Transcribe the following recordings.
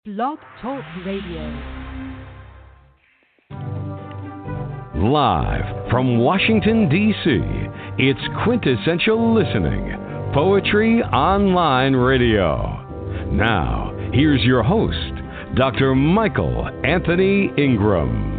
Blog Talk Radio. Live from Washington, D.C., it's Quintessential Listening, Poetry Online Radio. Now, here's your host, Dr. Michael Anthony Ingram.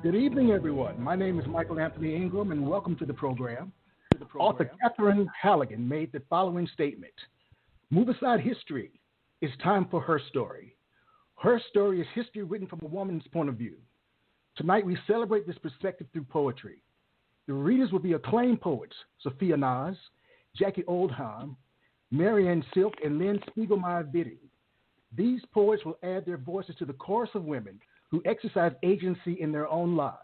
Good evening, everyone. My name is Michael Anthony Ingram, and welcome to the program. Author Catherine Halligan made the following statement. Move aside history. It's time for her story. Her story is history written from a woman's point of view. Tonight, we celebrate this perspective through poetry. The readers will be acclaimed poets, Sophia Naz, Jackie Oldham, Marianne, Szlyk, and Lynne Spigelmire, Viti. These poets will add their voices to the chorus of women who exercise agency in their own lives.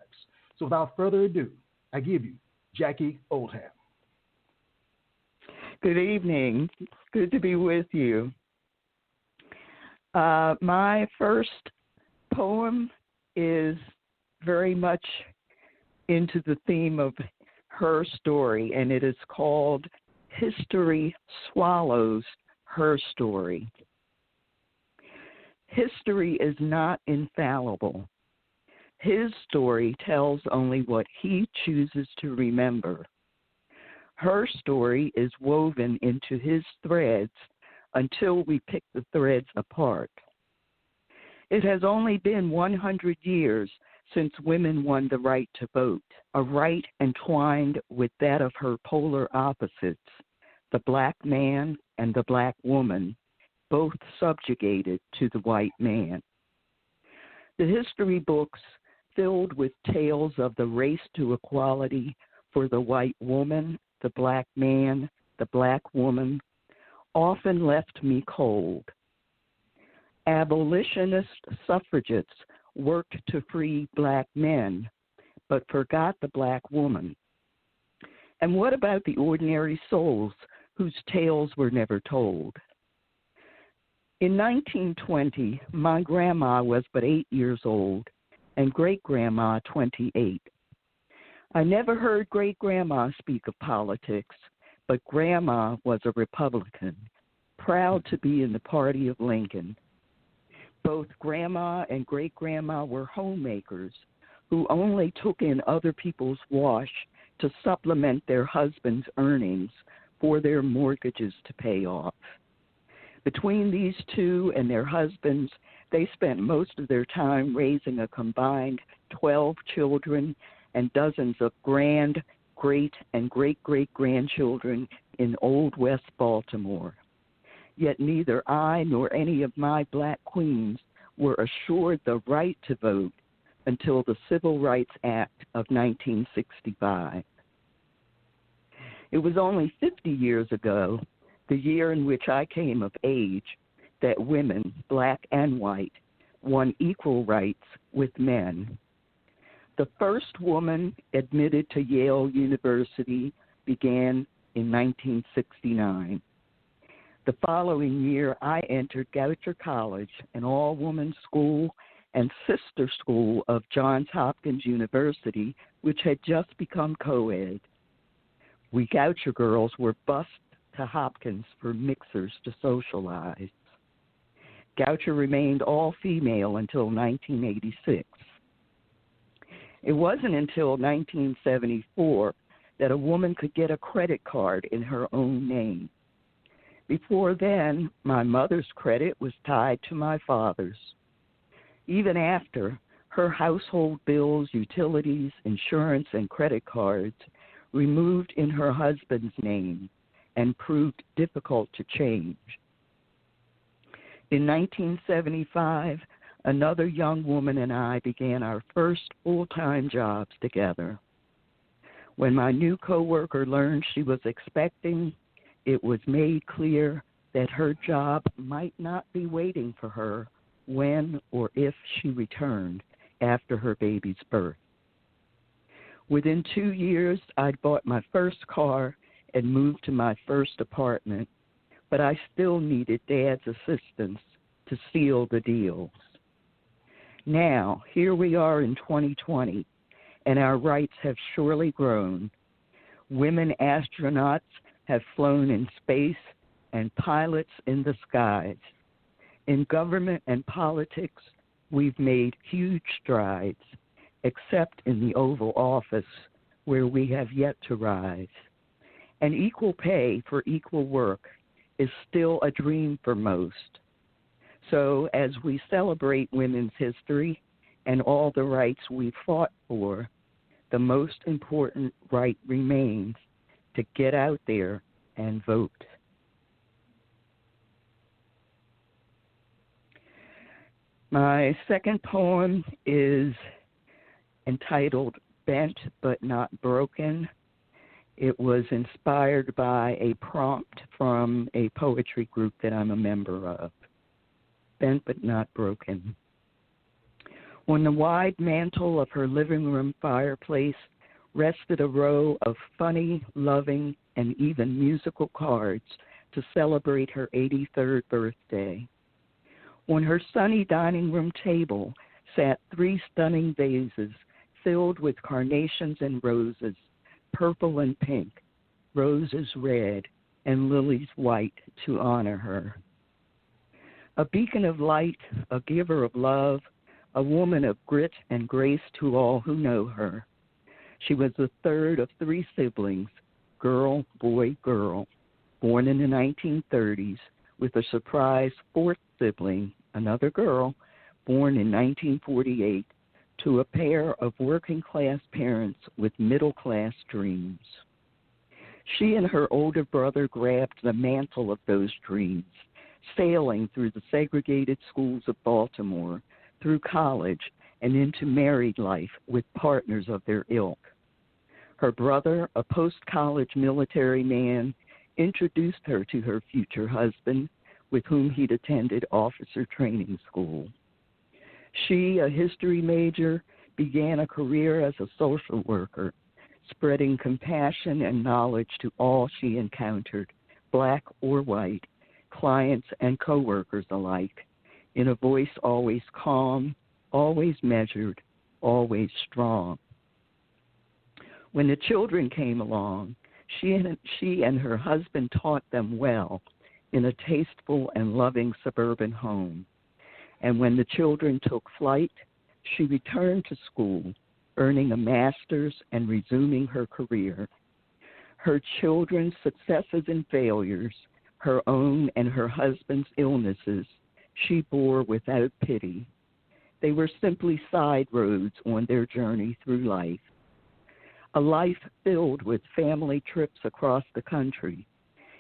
So without further ado, I give you Jackie Oldham. Good evening. It's good to be with you. My first poem is very much into the theme of her story, and it is called History Swallows Her Story. History is not infallible. His story tells only what he chooses to remember. Her story is woven into his threads until we pick the threads apart. It has only been 100 years since women won the right to vote, a right entwined with that of her polar opposites, the black man and the black woman, both subjugated to the white man. The history books filled with tales of the race to equality for the white woman, the black man, the black woman, often left me cold. Abolitionist suffragettes worked to free black men, but forgot the black woman. And what about the ordinary souls whose tales were never told? In 1920, my grandma was but 8 years old and great-grandma 28. I never heard great-grandma speak of politics, but grandma was a Republican, proud to be in the party of Lincoln. Both grandma and great-grandma were homemakers who only took in other people's wash to supplement their husbands' earnings for their mortgages to pay off. Between these two and their husbands, they spent most of their time raising a combined 12 children and dozens of grand, great, and great-great-grandchildren in Old West Baltimore. Yet neither I nor any of my black queens were assured the right to vote until the Civil Rights Act of 1965. It was only 50 years ago, the year in which I came of age, that women, black and white, won equal rights with men. The first woman admitted to Yale University began in 1969. The following year, I entered Goucher College, an all-woman school and sister school of Johns Hopkins University, which had just become co-ed. We Goucher girls were bused to Hopkins for mixers to socialize. Goucher remained all-female until 1986. It wasn't until 1974 that a woman could get a credit card in her own name. Before then, my mother's credit was tied to my father's. Even after, her household bills, utilities, insurance, and credit cards removed in her husband's name and proved difficult to change. In 1975, another young woman and I began our first full-time jobs together. When my new coworker learned she was expecting, it was made clear that her job might not be waiting for her when or if she returned after her baby's birth. Within 2 years, I'd bought my first car and moved to my first apartment, but I still needed Dad's assistance to seal the deals. Now, here we are in 2020, and our rights have surely grown. Women astronauts have flown in space and pilots in the skies. In government and politics, we've made huge strides, except in the Oval Office, where we have yet to rise. And equal pay for equal work is still a dream for most. So as we celebrate women's history and all the rights we fought for, the most important right remains to get out there and vote. My second poem is entitled Bent But Not Broken. It was inspired by a prompt from a poetry group that I'm a member of. Bent But Not Broken. On the wide mantel of her living room fireplace rested a row of funny, loving, and even musical cards to celebrate her 83rd birthday. On her sunny dining room table sat 3 stunning vases filled with carnations and roses, purple and pink, roses red, and lilies white to honor her. A beacon of light, a giver of love, a woman of grit and grace to all who know her. She was the third of 3 siblings, girl, boy, girl, born in the 1930s, with a surprise 4th sibling, another girl, born in 1948, to a pair of working-class parents with middle-class dreams. She and her older brother grabbed the mantle of those dreams, sailing through the segregated schools of Baltimore, through college, and into married life with partners of their ilk. Her brother, a post-college military man, introduced her to her future husband, with whom he'd attended officer training school. She, a history major, began a career as a social worker, spreading compassion and knowledge to all she encountered, black or white, clients and coworkers alike, in a voice always calm, always measured, always strong. When the children came along, she and her husband taught them well in a tasteful and loving suburban home. And when the children took flight, she returned to school, earning a master's and resuming her career. Her children's successes and failures, her own and her husband's illnesses, she bore without pity. They were simply side roads on their journey through life. A life filled with family trips across the country,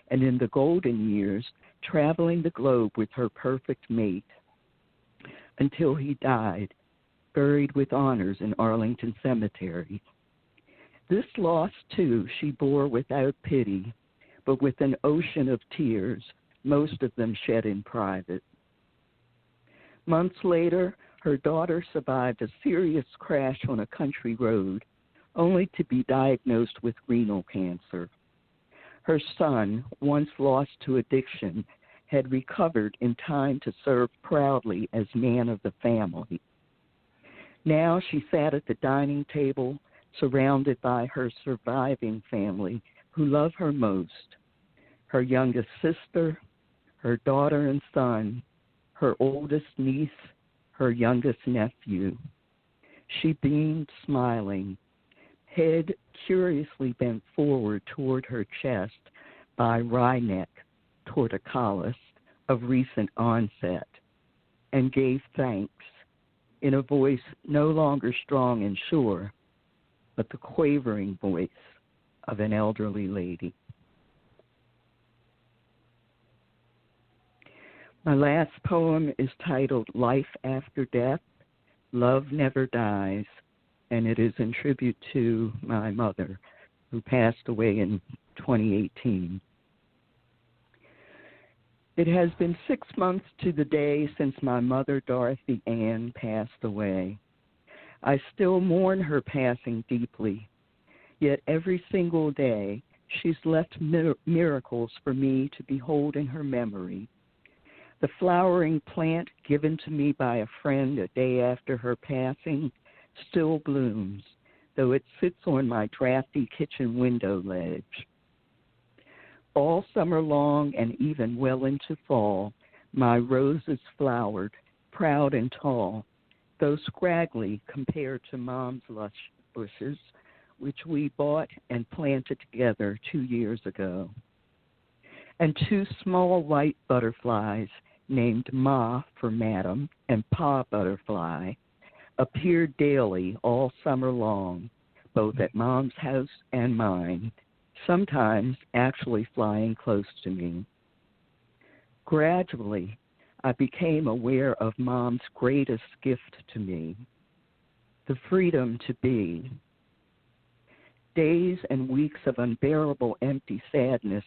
and in the golden years, traveling the globe with her perfect mate, until he died, buried with honors in Arlington Cemetery. This loss, too, she bore without pity, but with an ocean of tears, most of them shed in private. Months later, her daughter survived a serious crash on a country road, only to be diagnosed with renal cancer. Her son, once lost to addiction, had recovered in time to serve proudly as man of the family. Now she sat at the dining table, surrounded by her surviving family, who love her most, her youngest sister, her daughter and son, her oldest niece, her youngest nephew. She beamed, smiling, head curiously bent forward toward her chest by wry neck torticollis of recent onset, and gave thanks in a voice no longer strong and sure, but the quavering voice of an elderly lady. My last poem is titled Life After Death, Love Never Dies, and it is in tribute to my mother, who passed away in 2018. It has been 6 months to the day since my mother, Dorothy Ann, passed away. I still mourn her passing deeply, yet every single day she's left miracles for me to behold in her memory. The flowering plant given to me by a friend a day after her passing still blooms, though it sits on my drafty kitchen window ledge. All summer long and even well into fall, my roses flowered, proud and tall, though scraggly compared to Mom's lush bushes, which we bought and planted together 2 years ago. And 2 small white butterflies, named Ma for Madam and Pa Butterfly, appeared daily all summer long, both at Mom's house and mine, sometimes actually flying close to me. Gradually, I became aware of Mom's greatest gift to me, the freedom to be. Days and weeks of unbearable empty sadness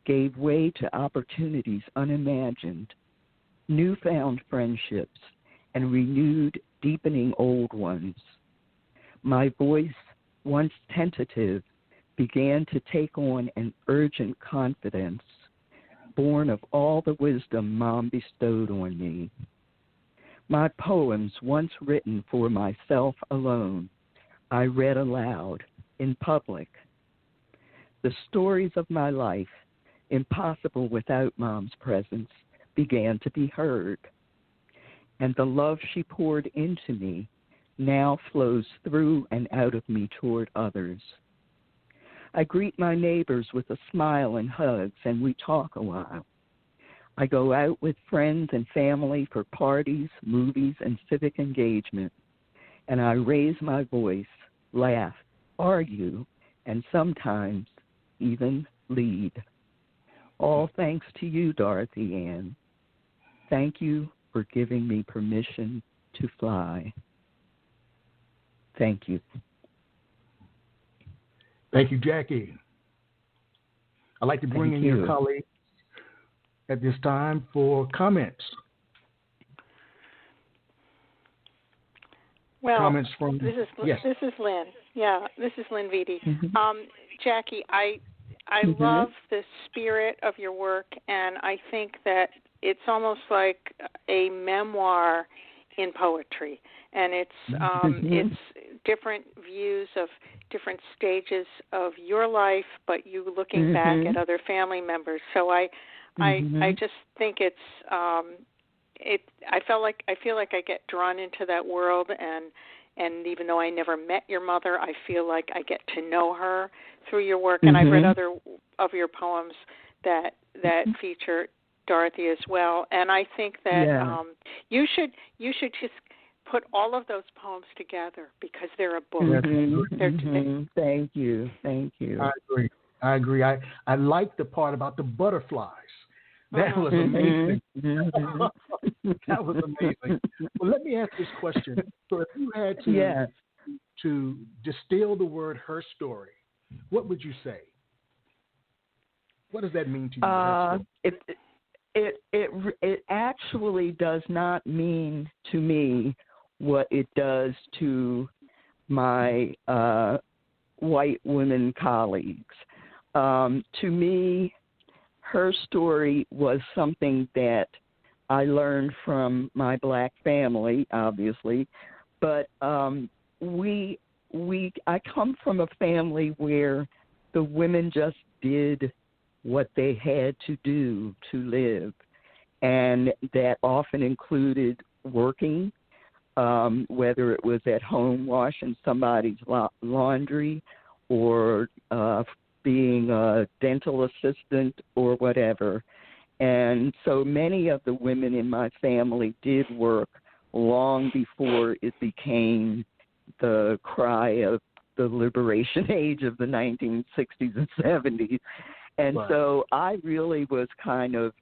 gave way to opportunities unimagined, newfound friendships, and renewed, deepening old ones. My voice, once tentative, began to take on an urgent confidence, born of all the wisdom Mom bestowed on me. My poems, once written for myself alone, I read aloud, in public. The stories of my life, impossible without Mom's presence, began to be heard. And the love she poured into me now flows through and out of me toward others. I greet my neighbors with a smile and hugs, and we talk a while. I go out with friends and family for parties, movies, and civic engagement, and I raise my voice, laugh, argue, and sometimes even lead. All thanks to you, Dorothy Ann. Thank you for giving me permission to fly. Thank you. Thank you, Jackie. I'd like to bring in your colleagues at this time for comments. Well, comments from this is Lynne. Yeah, this is Lynne Viti. Mm-hmm. Jackie, I love the spirit of your work, and I think that it's almost like a memoir in poetry, and it's different views of different stages of your life, but you looking back at other family members. So I just think it's I feel like I get drawn into that world, and even though I never met your mother, I feel like I get to know her through your work. And I've read other of your poems that feature Dorothy as well. And I think that you should just put all of those poems together because they're a book. Thank you. I agree. I like the part about the butterflies. That was amazing. That was amazing. Well, let me ask this question. So if you had to distill the word her story, what would you say? What does that mean to you? It actually does not mean to me what it does to my white women colleagues. To me, her story was something that I learned from my black family, obviously, but I come from a family where the women just did what they had to do to live, and that often included working, whether it was at home washing somebody's laundry or being a dental assistant or whatever. And so many of the women in my family did work long before it became the cry of the liberation age of the 1960s and 70s. And so I really was kind of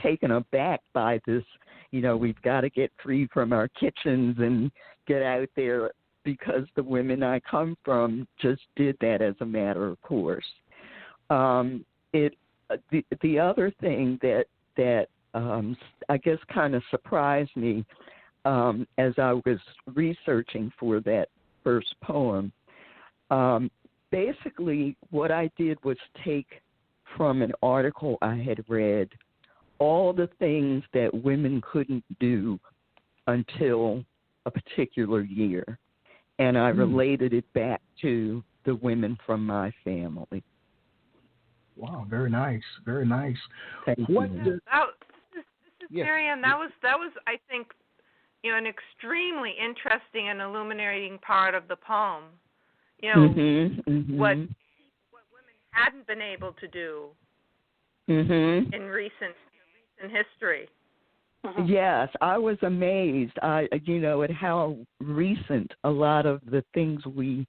taken aback by this, we've got to get free from our kitchens and get out there, because the women I come from just did that as a matter of course. The other thing that I guess kind of surprised me as I was researching for that first poem, basically what I did was take from an article I had read all the things that women couldn't do until a particular year. and I related it back to the women from my family. Wow, very nice, very nice. Thank you. This is Yes. Marianne. That was I think, an extremely interesting and illuminating part of the poem. What women hadn't been able to do in recent history. Yes, I was amazed. At how recent a lot of the things we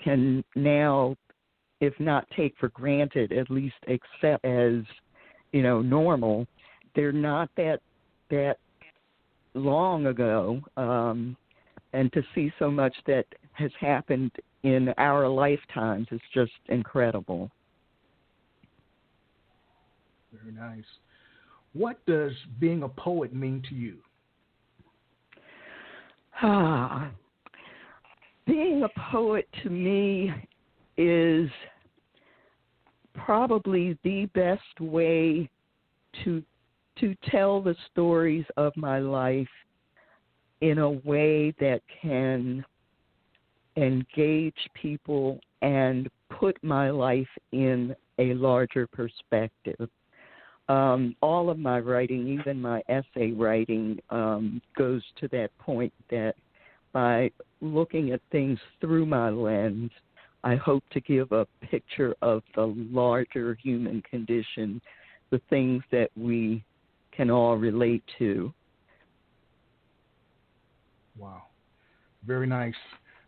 can now, if not take for granted, at least accept as, normal. They're not that long ago, and to see so much that has happened in our lifetimes is just incredible. Very nice. What does being a poet mean to you? Being a poet to me is probably the best way to tell the stories of my life in a way that can engage people and put my life in a larger perspective. All of my writing, even my essay writing, goes to that point that by looking at things through my lens, I hope to give a picture of the larger human condition, the things that we can all relate to. Wow. Very nice.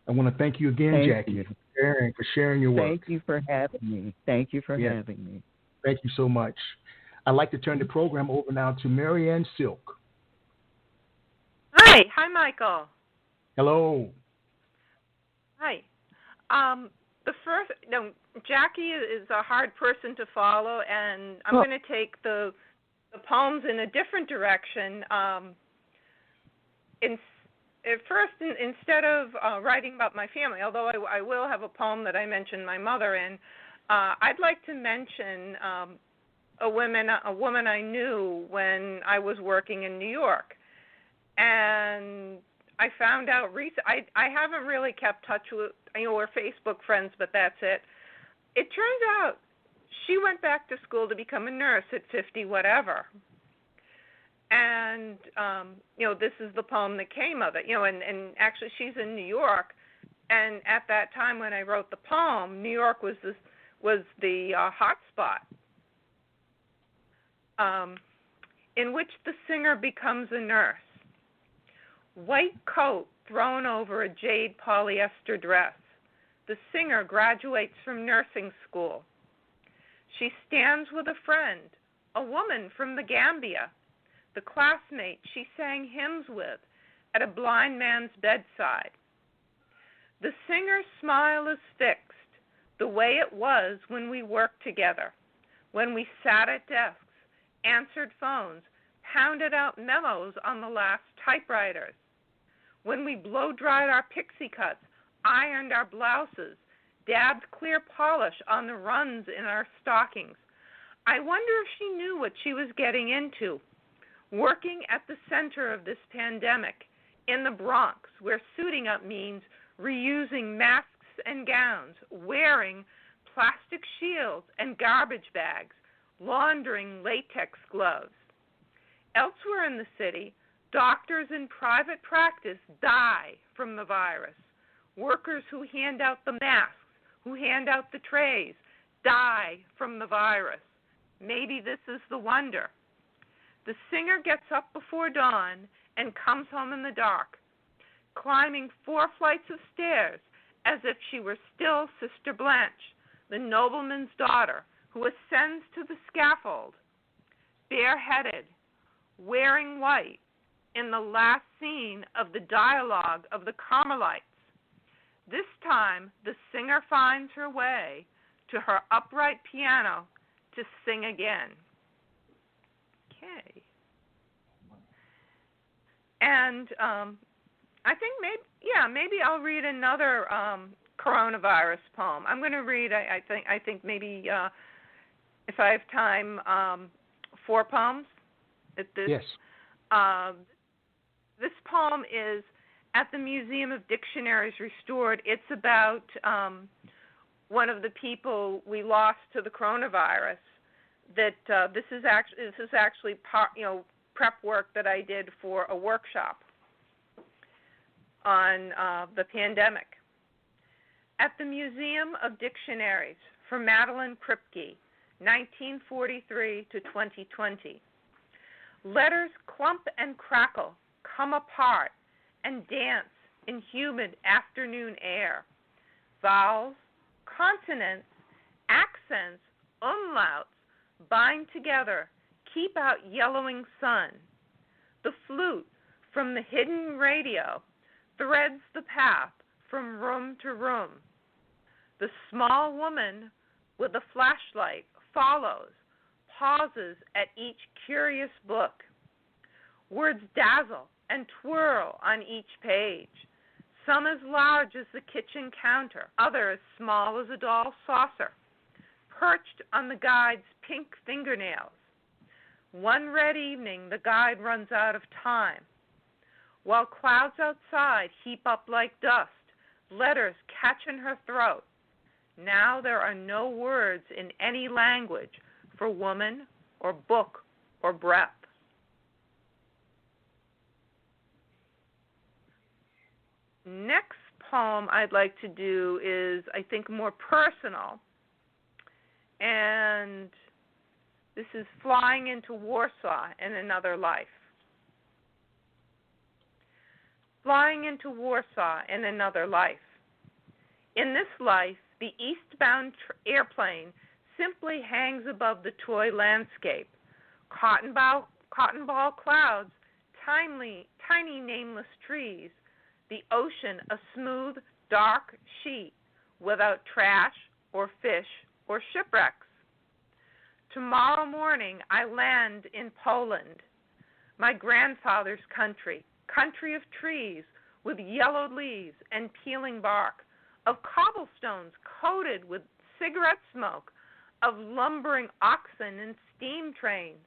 I want to thank you again, Jackie, for sharing your work. Thank you for having me. Thank you for having me. Thank you so much. I'd like to turn the program over now to Marianne Szlyk. Hi, Michael. Hello. Hi. Jackie is a hard person to follow, and I'm going to take the poems in a different direction. Instead of writing about my family, although I will have a poem that I mention my mother in, I'd like to mention a woman I knew when I was working in New York, and I found out I haven't really kept touch with, we're Facebook friends, but that's it. It turns out she went back to school to become a nurse at 50 whatever. And, this is the poem that came of it, and actually she's in New York. And at that time when I wrote the poem, New York was the hot spot, in which the singer becomes a nurse. White coat thrown over a jade polyester dress. The singer graduates from nursing school. She stands with a friend, a woman from the Gambia, the classmate she sang hymns with at a blind man's bedside. The singer's smile is fixed, the way it was when we worked together, when we sat at desks, answered phones, pounded out memos on the last typewriters, when we blow-dried our pixie cuts, ironed our blouses, dabbed clear polish on the runs in our stockings. I wonder if she knew what she was getting into, working at the center of this pandemic, in the Bronx, where suiting up means reusing masks and gowns, wearing plastic shields and garbage bags, laundering latex gloves. Elsewhere in the city, doctors in private practice die from the virus. Workers who hand out the masks, who hand out the trays, die from the virus. Maybe this is the wonder. The singer gets up before dawn and comes home in the dark, climbing 4 flights of stairs as if she were still Sister Blanche, the nobleman's daughter who ascends to the scaffold, bareheaded, wearing white, in the last scene of the dialogue of the Carmelites. This time, the singer finds her way to her upright piano to sing again. Okay. And I think maybe I'll read another coronavirus poem. I'm going to read, I think maybe if I have time, 4 poems at this. Yes. This poem is At the Museum of Dictionaries Restored, it's about one of the people we lost to the coronavirus. That this is actually prep work that I did for a workshop on the pandemic. At the Museum of Dictionaries for Madeline Kripke, 1943 to 2020. Letters clump and crackle, come apart, and dance in humid afternoon air. Vowels, consonants, accents, umlauts bind together, keep out yellowing sun. The flute from the hidden radio threads the path from room to room. The small woman with a flashlight follows, pauses at each curious book. Words dazzle and twirl on each page, some as large as the kitchen counter, other as small as a doll saucer, perched on the guide's pink fingernails. One red evening, the guide runs out of time. While clouds outside heap up like dust, letters catch in her throat. Now there are no words in any language for woman or book or breath. Next poem I'd like to do is, I think, more personal. And this is Flying into Warsaw in Another Life. Flying into Warsaw in another life. In this life, the eastbound airplane simply hangs above the toy landscape. Cotton ball clouds, tiny nameless trees, the ocean a smooth, dark sheet without trash or fish or shipwrecks. Tomorrow morning I land in Poland, my grandfather's country of trees with yellowed leaves and peeling bark, of cobblestones coated with cigarette smoke, of lumbering oxen and steam trains,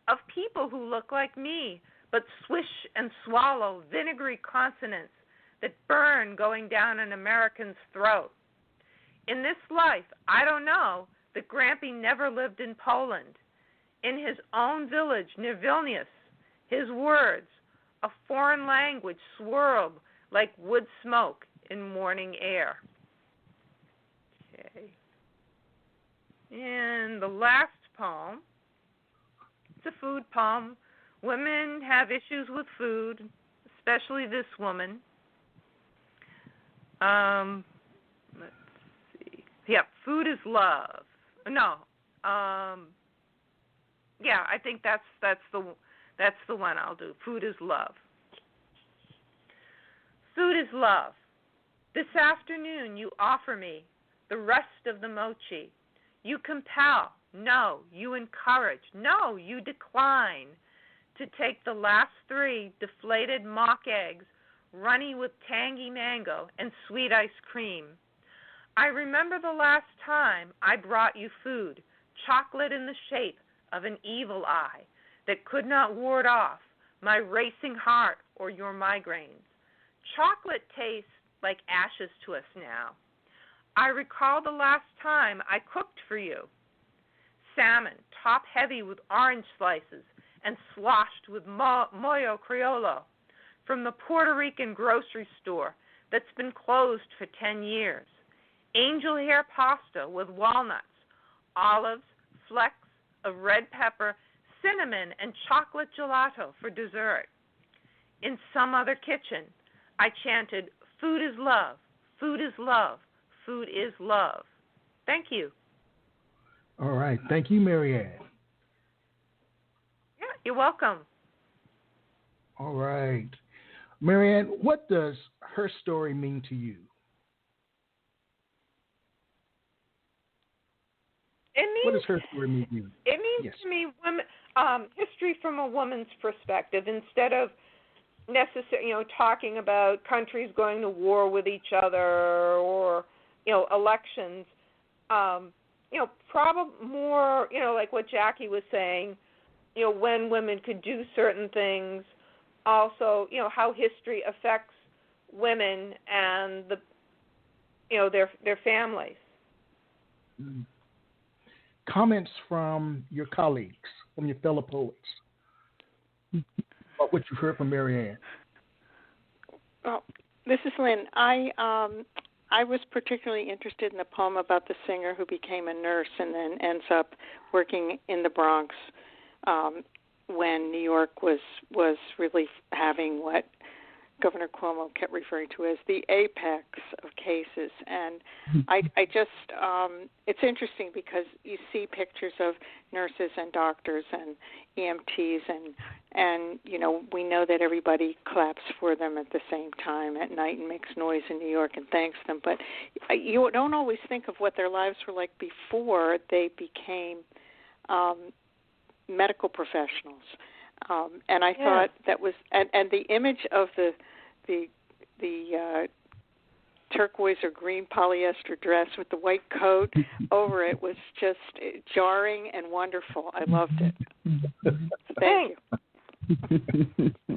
of people who look like me but swish and swallow vinegary consonants that burn going down an American's throat. In this life, I don't know that Grampy never lived in Poland. In his own village near Vilnius, his words, a foreign language, swirled like wood smoke in morning air. Okay. And the last poem, it's a food poem. Women have issues with food, especially this woman. Let's see. Yeah, food is love. No. Yeah, I think that's the one I'll do. Food is love. Food is love. This afternoon you offer me the rest of the mochi. You compel. No, you encourage. No, you decline to take the last 3 deflated mock eggs, runny with tangy mango and sweet ice cream. I remember the last time I brought you food, chocolate in the shape of an evil eye that could not ward off my racing heart or your migraines. Chocolate tastes like ashes to us now. I recall the last time I cooked for you. Salmon, top heavy with orange slices and sloshed with mollo criollo from the Puerto Rican grocery store that's been closed for 10 years. Angel hair pasta with walnuts, olives, flecks of red pepper, cinnamon, and chocolate gelato for dessert. In some other kitchen, I chanted, food is love, food is love, food is love. Thank you. All right. Thank you, Marianne. Yeah, you're welcome. All right. Marianne, what does her story mean to you? What does her story mean to you? It means to me history from a woman's perspective instead of necessarily, talking about countries going to war with each other or, elections. Probably more, like what Jackie was saying, when women could do certain things. Also, how history affects women and their families. Comments from your colleagues, from your fellow poets, about what you heard from Marianne. Well, this is Lynne. I was particularly interested in the poem about the singer who became a nurse and then ends up working in the Bronx when New York was really having what Governor Cuomo kept referring to as the apex of cases. And I just, it's interesting because you see pictures of nurses and doctors and EMTs and we know that everybody claps for them at the same time at night and makes noise in New York and thanks them. But you don't always think of what their lives were like before they became medical professionals. And I thought that was, and the image of the turquoise or green polyester dress with the white coat over it was just jarring and wonderful. I loved it. Thank you.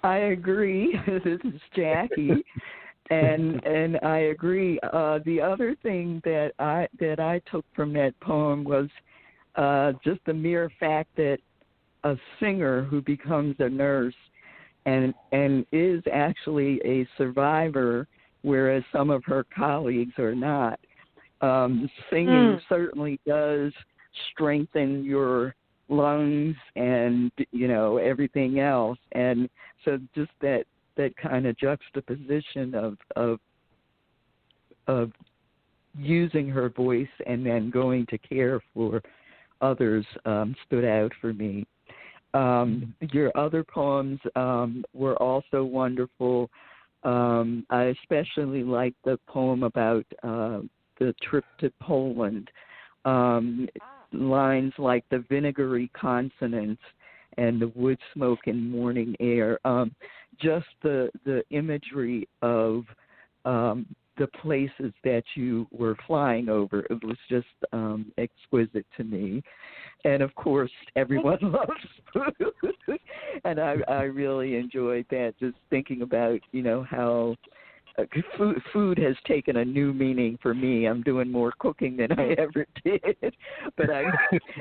I agree. This is Jackie, and I agree. The other thing that I took from that poem was just the mere fact that a singer who becomes a nurse and is actually a survivor, whereas some of her colleagues are not. Singing certainly does strengthen your lungs and everything else, and so just that kind of juxtaposition of using her voice and then going to care for others stood out for me. Your other poems were also wonderful. I especially liked the poem about the trip to Poland. Lines like the vinegary consonants and the wood smoke and morning air. Just the imagery of the places that you were flying over. It was just exquisite to me. And, of course, everyone loves food. And I really enjoyed that, just thinking about, how food has taken a new meaning for me. I'm doing more cooking than I ever did. But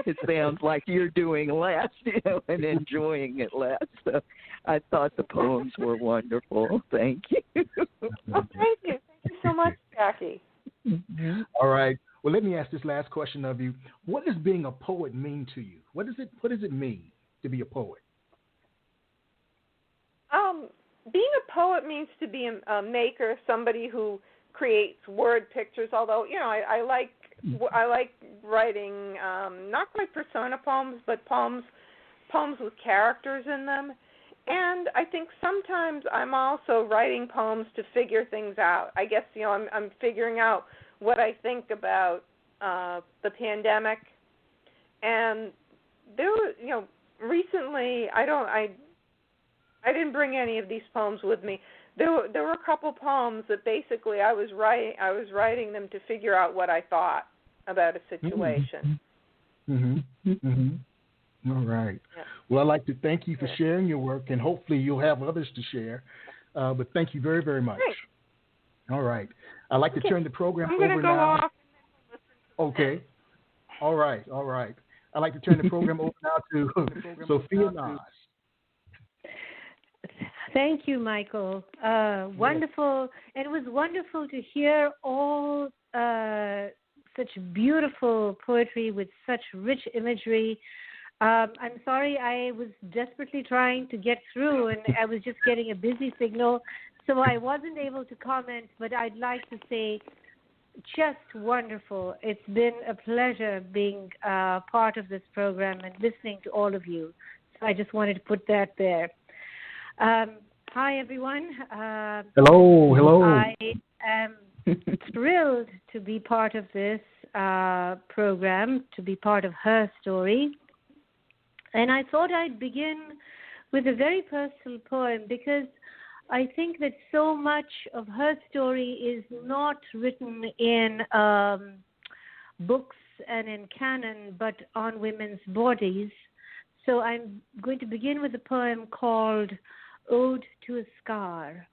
it sounds like you're doing less, and enjoying it less. So I thought the poems were wonderful. Thank you. Oh, thank you. Thank you so much, Jackie. All right. Well, let me ask this last question of you. What does being a poet mean to you? What does it mean to be a poet? Being a poet means to be a maker, somebody who creates word pictures. Although I like writing not quite persona poems, but poems with characters in them. And I think sometimes I'm also writing poems to figure things out. I guess I'm figuring out what I think about the pandemic. And there were recently I didn't bring any of these poems with me. There were a couple poems that basically I was writing them to figure out what I thought about a situation. Mm-hmm. Mm-hmm. All right. Yeah. Well, I'd like to thank you for sharing your work, and hopefully you'll have others to share. But thank you very, very much. Thanks. All right. I'd like to turn the program over now. I'm going to go off. Okay. All right. I'd like to turn the program over now to Sophia Naz. Thank you, Michael. Wonderful. And it was wonderful to hear all such beautiful poetry with such rich imagery. I'm sorry, I was desperately trying to get through, and I was just getting a busy signal, so I wasn't able to comment, but I'd like to say just wonderful. It's been a pleasure being part of this program and listening to all of you. So I just wanted to put that there. Hi, everyone. Hello. I am thrilled to be part of this program, to be part of Her Story. And I thought I'd begin with a very personal poem because I think that so much of Her Story is not written in books and in canon, but on women's bodies. So I'm going to begin with a poem called Ode to a Scar.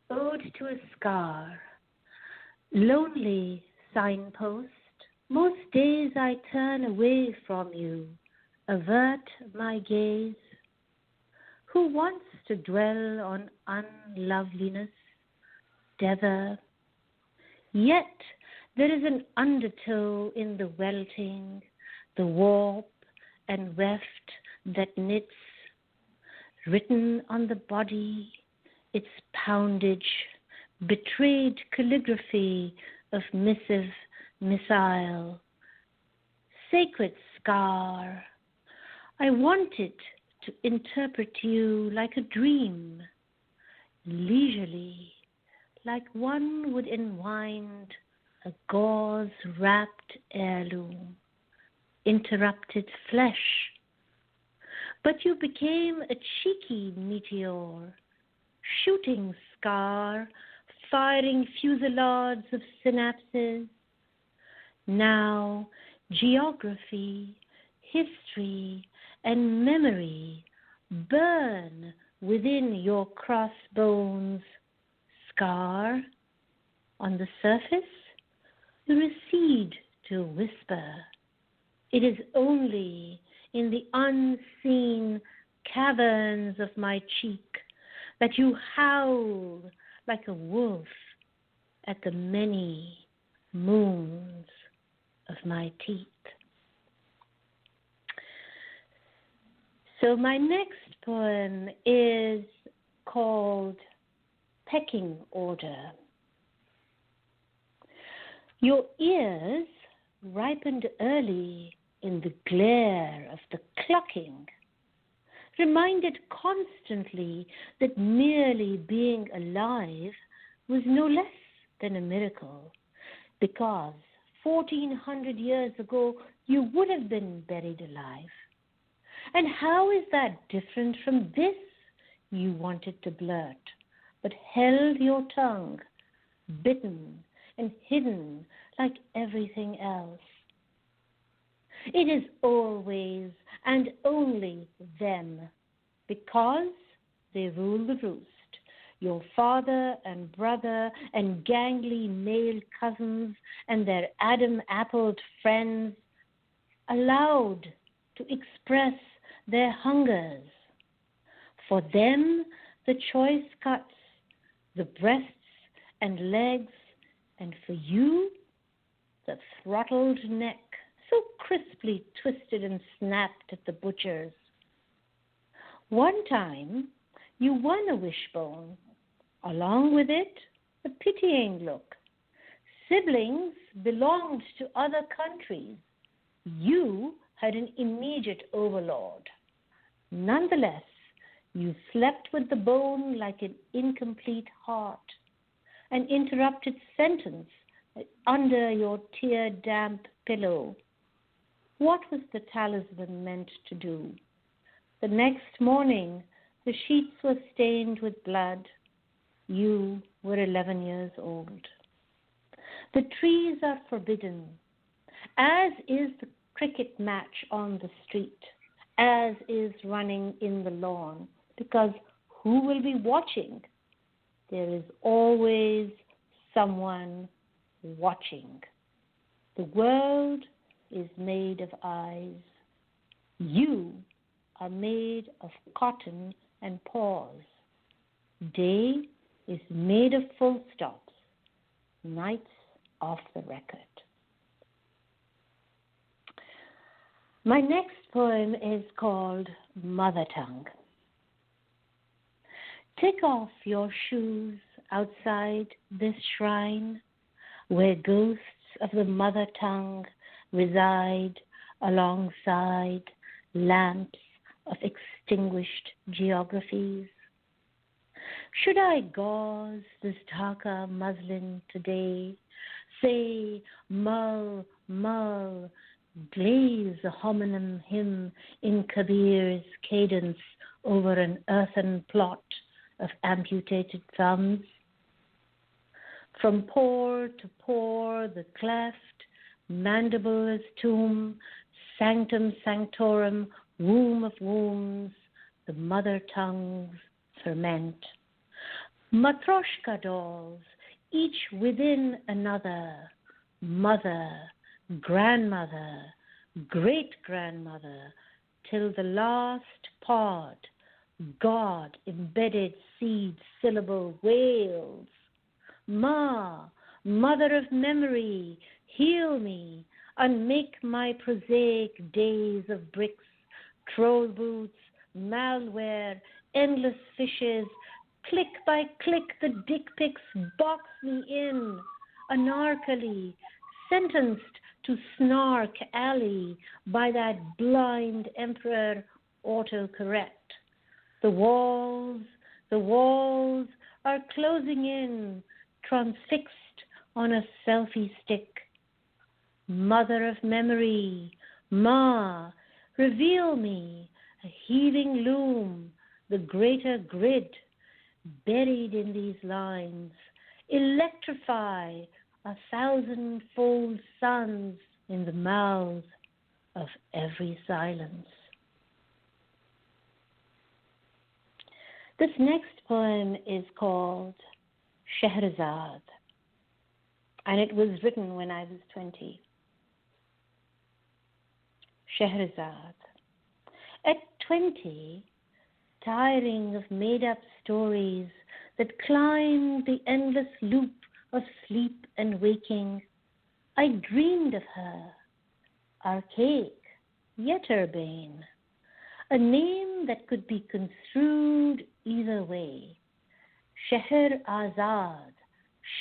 Ode to a Scar. Lonely signpost, most days I turn away from you, avert my gaze. Who wants to dwell on unloveliness, Dever? Yet there is an undertow in the welting, the warp and weft that knits, written on the body, its poundage, betrayed calligraphy of missive missile. Sacred scar, I want it to interpret you like a dream, leisurely, like one would enwind a gauze-wrapped heirloom, interrupted flesh. But you became a cheeky meteor, shooting scar, firing fusillades of synapses. Now, geography, history, and memory burn within your crossbones. Scar, on the surface, you recede to a whisper. It is only in the unseen caverns of my cheek that you howl like a wolf at the many moons of my teeth. So my next poem is called Pecking Order. Your ears ripened early in the glare of the clucking, reminded constantly that merely being alive was no less than a miracle, because 1400 years ago you would have been buried alive. And how is that different from this, you wanted to blurt, but held your tongue, bitten and hidden like everything else? It is always and only them, because they rule the roost. Your father and brother and gangly male cousins and their Adam-appled friends, allowed to express their hungers. For them, the choice cuts, the breasts and legs, and for you, the throttled neck, so crisply twisted and snapped at the butcher's. One time, you won a wishbone. Along with it, a pitying look. Siblings belonged to other countries. You had an immediate overlord. Nonetheless, you slept with the bone like an incomplete heart, an interrupted sentence under your tear-damp pillow. What was the talisman meant to do? The next morning, the sheets were stained with blood. You were 11 years old. The trees are forbidden, as is the cricket match on the street, as is running in the lawn, because who will be watching? There is always someone watching. The world is made of eyes. You are made of cotton and paws. Day is made of full stops, nights off the record. My next poem is called Mother Tongue. Take off your shoes outside this shrine, where ghosts of the mother tongue reside alongside lamps of extinguished geographies. Should I gauze this Dhaka muslin today, say mull, mull, glaze a homonym hymn in Kabir's cadence over an earthen plot of amputated thumbs? From pore to pore, the cleft, mandible is tomb, sanctum sanctorum, womb of wombs, the mother tongue's ferment. Matryoshka dolls, each within another, mother, grandmother, great-grandmother, till the last pod, God embedded seed syllable wails. Ma, mother of memory, heal me, unmake my prosaic days of bricks, troll boots, malware, endless fishes. Click by click the dick pics box me in, anarchally, sentenced to Snark Alley by that blind emperor autocorrect. The walls are closing in, transfixed on a selfie stick. Mother of memory, Ma, reveal me a heaving loom, the greater grid, buried in these lines. Electrify 1,000-fold suns in the mouths of every silence. This next poem is called Scheherazade, and it was written when I was 20. Scheherazade. At 20, tiring of made-up stories that climb the endless loop of sleep and waking, I dreamed of her, archaic yet urbane, a name that could be construed either way. Scheherazade,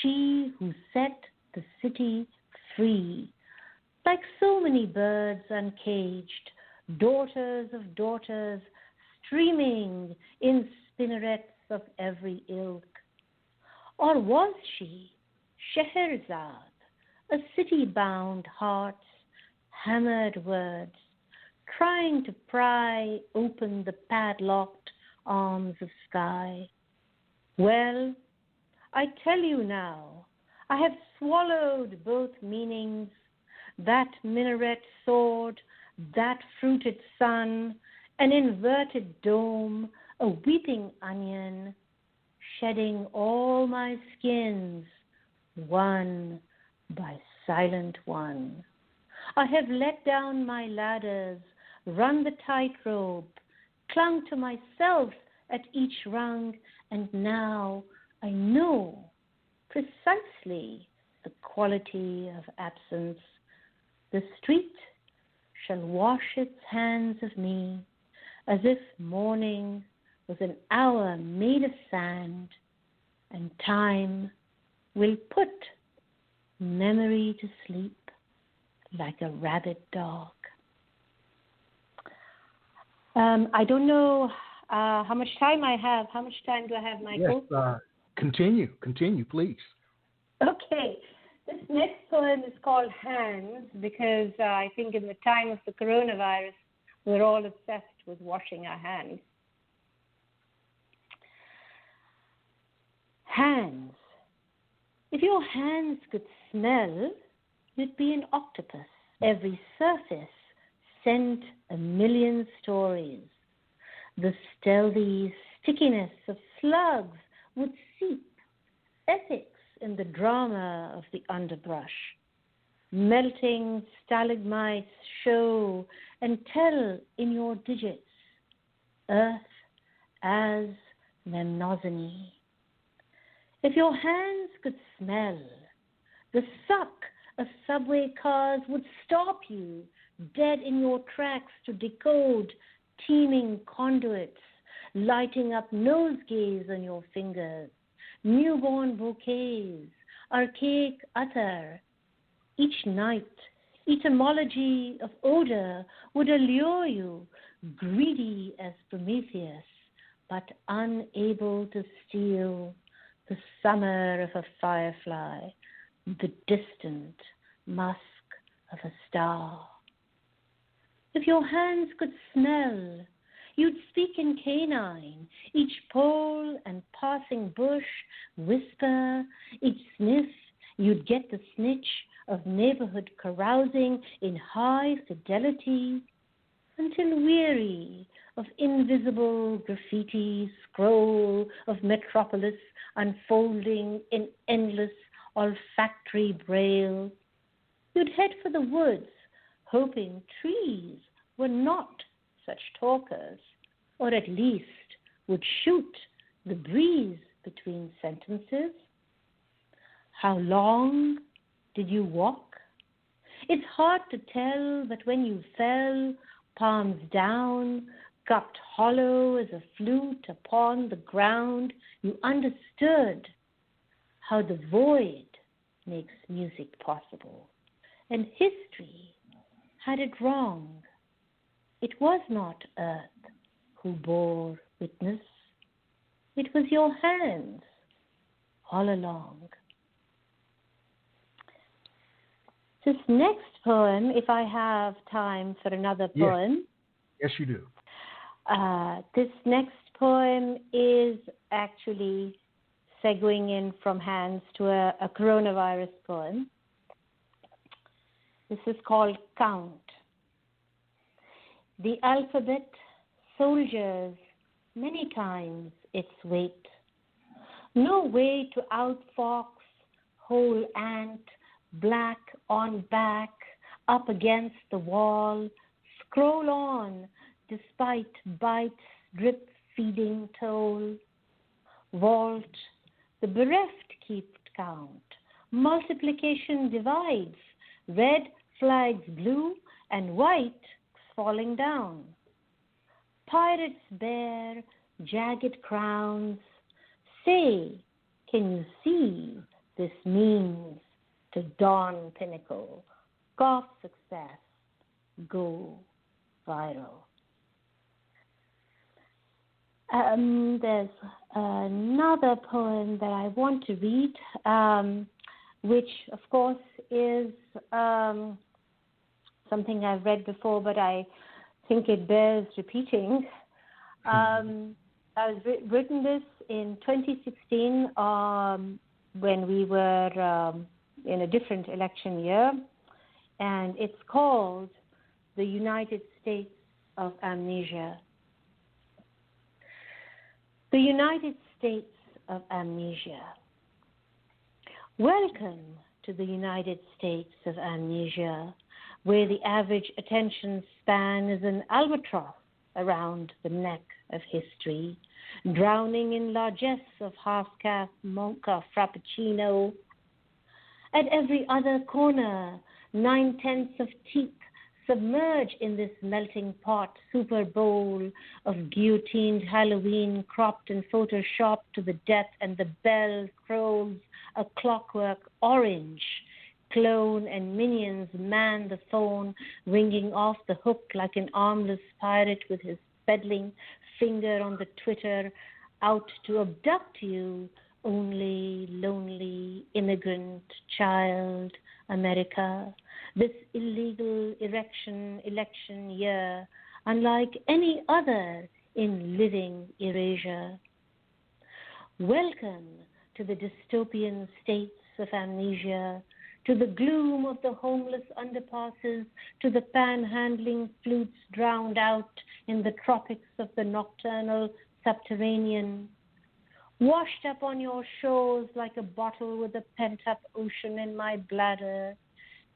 she who set the city free. Like so many birds uncaged, daughters of daughters streaming in spinnerets of every ilk. Or was she, Scheherazade, a city-bound heart's hammered words, trying to pry open the padlocked arms of sky? Well, I tell you now, I have swallowed both meanings, that minaret sword, that fruited sun, an inverted dome, a weeping onion, shedding all my skins, one by silent one. I have let down my ladders, run the tightrope, clung to myself at each rung, and now I know precisely the quality of absence. The street shall wash its hands of me, as if morning was an hour made of sand, and time will put memory to sleep like a rabid dog. I don't know how much time I have. How much time do I have, Michael? Yes, continue, please. Okay. This next poem is called Hands because I think in the time of the coronavirus, we're all obsessed with washing our hands. Hands. If your hands could smell, you'd be an octopus. Every surface sent a million stories. The stealthy stickiness of slugs would seep, ethics in the drama of the underbrush. Melting stalagmites show and tell in your digits, earth as mnemosony. If your hands could smell, the suck of subway cars would stop you dead in your tracks to decode teeming conduits, lighting up nosegays on your fingers, newborn bouquets, archaic attar. Each night, etymology of odor would allure you, greedy as Prometheus, but unable to steal the summer of a firefly, the distant musk of a star. If your hands could smell, you'd speak in canine, each pole and passing bush whisper, each sniff, you'd get the snitch of neighborhood carousing in high fidelity. until weary of invisible graffiti scroll of metropolis unfolding in endless olfactory braille, you'd head for the woods, hoping trees were not such talkers, or at least would shoot the breeze between sentences. How long did you walk? It's hard to tell, but when you fell, palms down, cupped hollow as a flute upon the ground, you understood how the void makes music possible. And history had it wrong. It was not earth who bore witness. It was your hands all along. This next poem, if I have time for another poem. Yes, you do. This next poem is actually segueing in from hands to a coronavirus poem. This is called Count. The alphabet soldiers many times its weight. No way to outfox whole ant, black on back, up against the wall, scroll on despite bites, drip feeding toll. Vault, the bereft keep count. Multiplication divides, red flags blue and white falling down. Pirates bear jagged crowns. Say, can you see this means to dawn pinnacle, golf success, go viral. There's another poem that I want to read, which of course is something I've read before, but I think it bears repeating. I've written this in 2016 when we were in a different election year, and it's called The United States of Amnesia. The United States of Amnesia. Welcome to the United States of Amnesia, where the average attention span is an albatross around the neck of history, drowning in largesse of half-caste mocha frappuccino. At every other corner, 9/10 of teeth submerge in this melting pot, Super Bowl of guillotined Halloween, cropped and photoshopped to the death, and the bell crows a clockwork orange. Clone and minions man the phone, ringing off the hook like an armless pirate with his peddling finger on the Twitter, out to abduct you, only lonely immigrant child, America. This illegal election year, unlike any other in living erasure. Welcome to the dystopian states of amnesia, to the gloom of the homeless underpasses, to the panhandling flutes drowned out in the tropics of the nocturnal subterranean. Washed up on your shores like a bottle with a pent-up ocean in my bladder.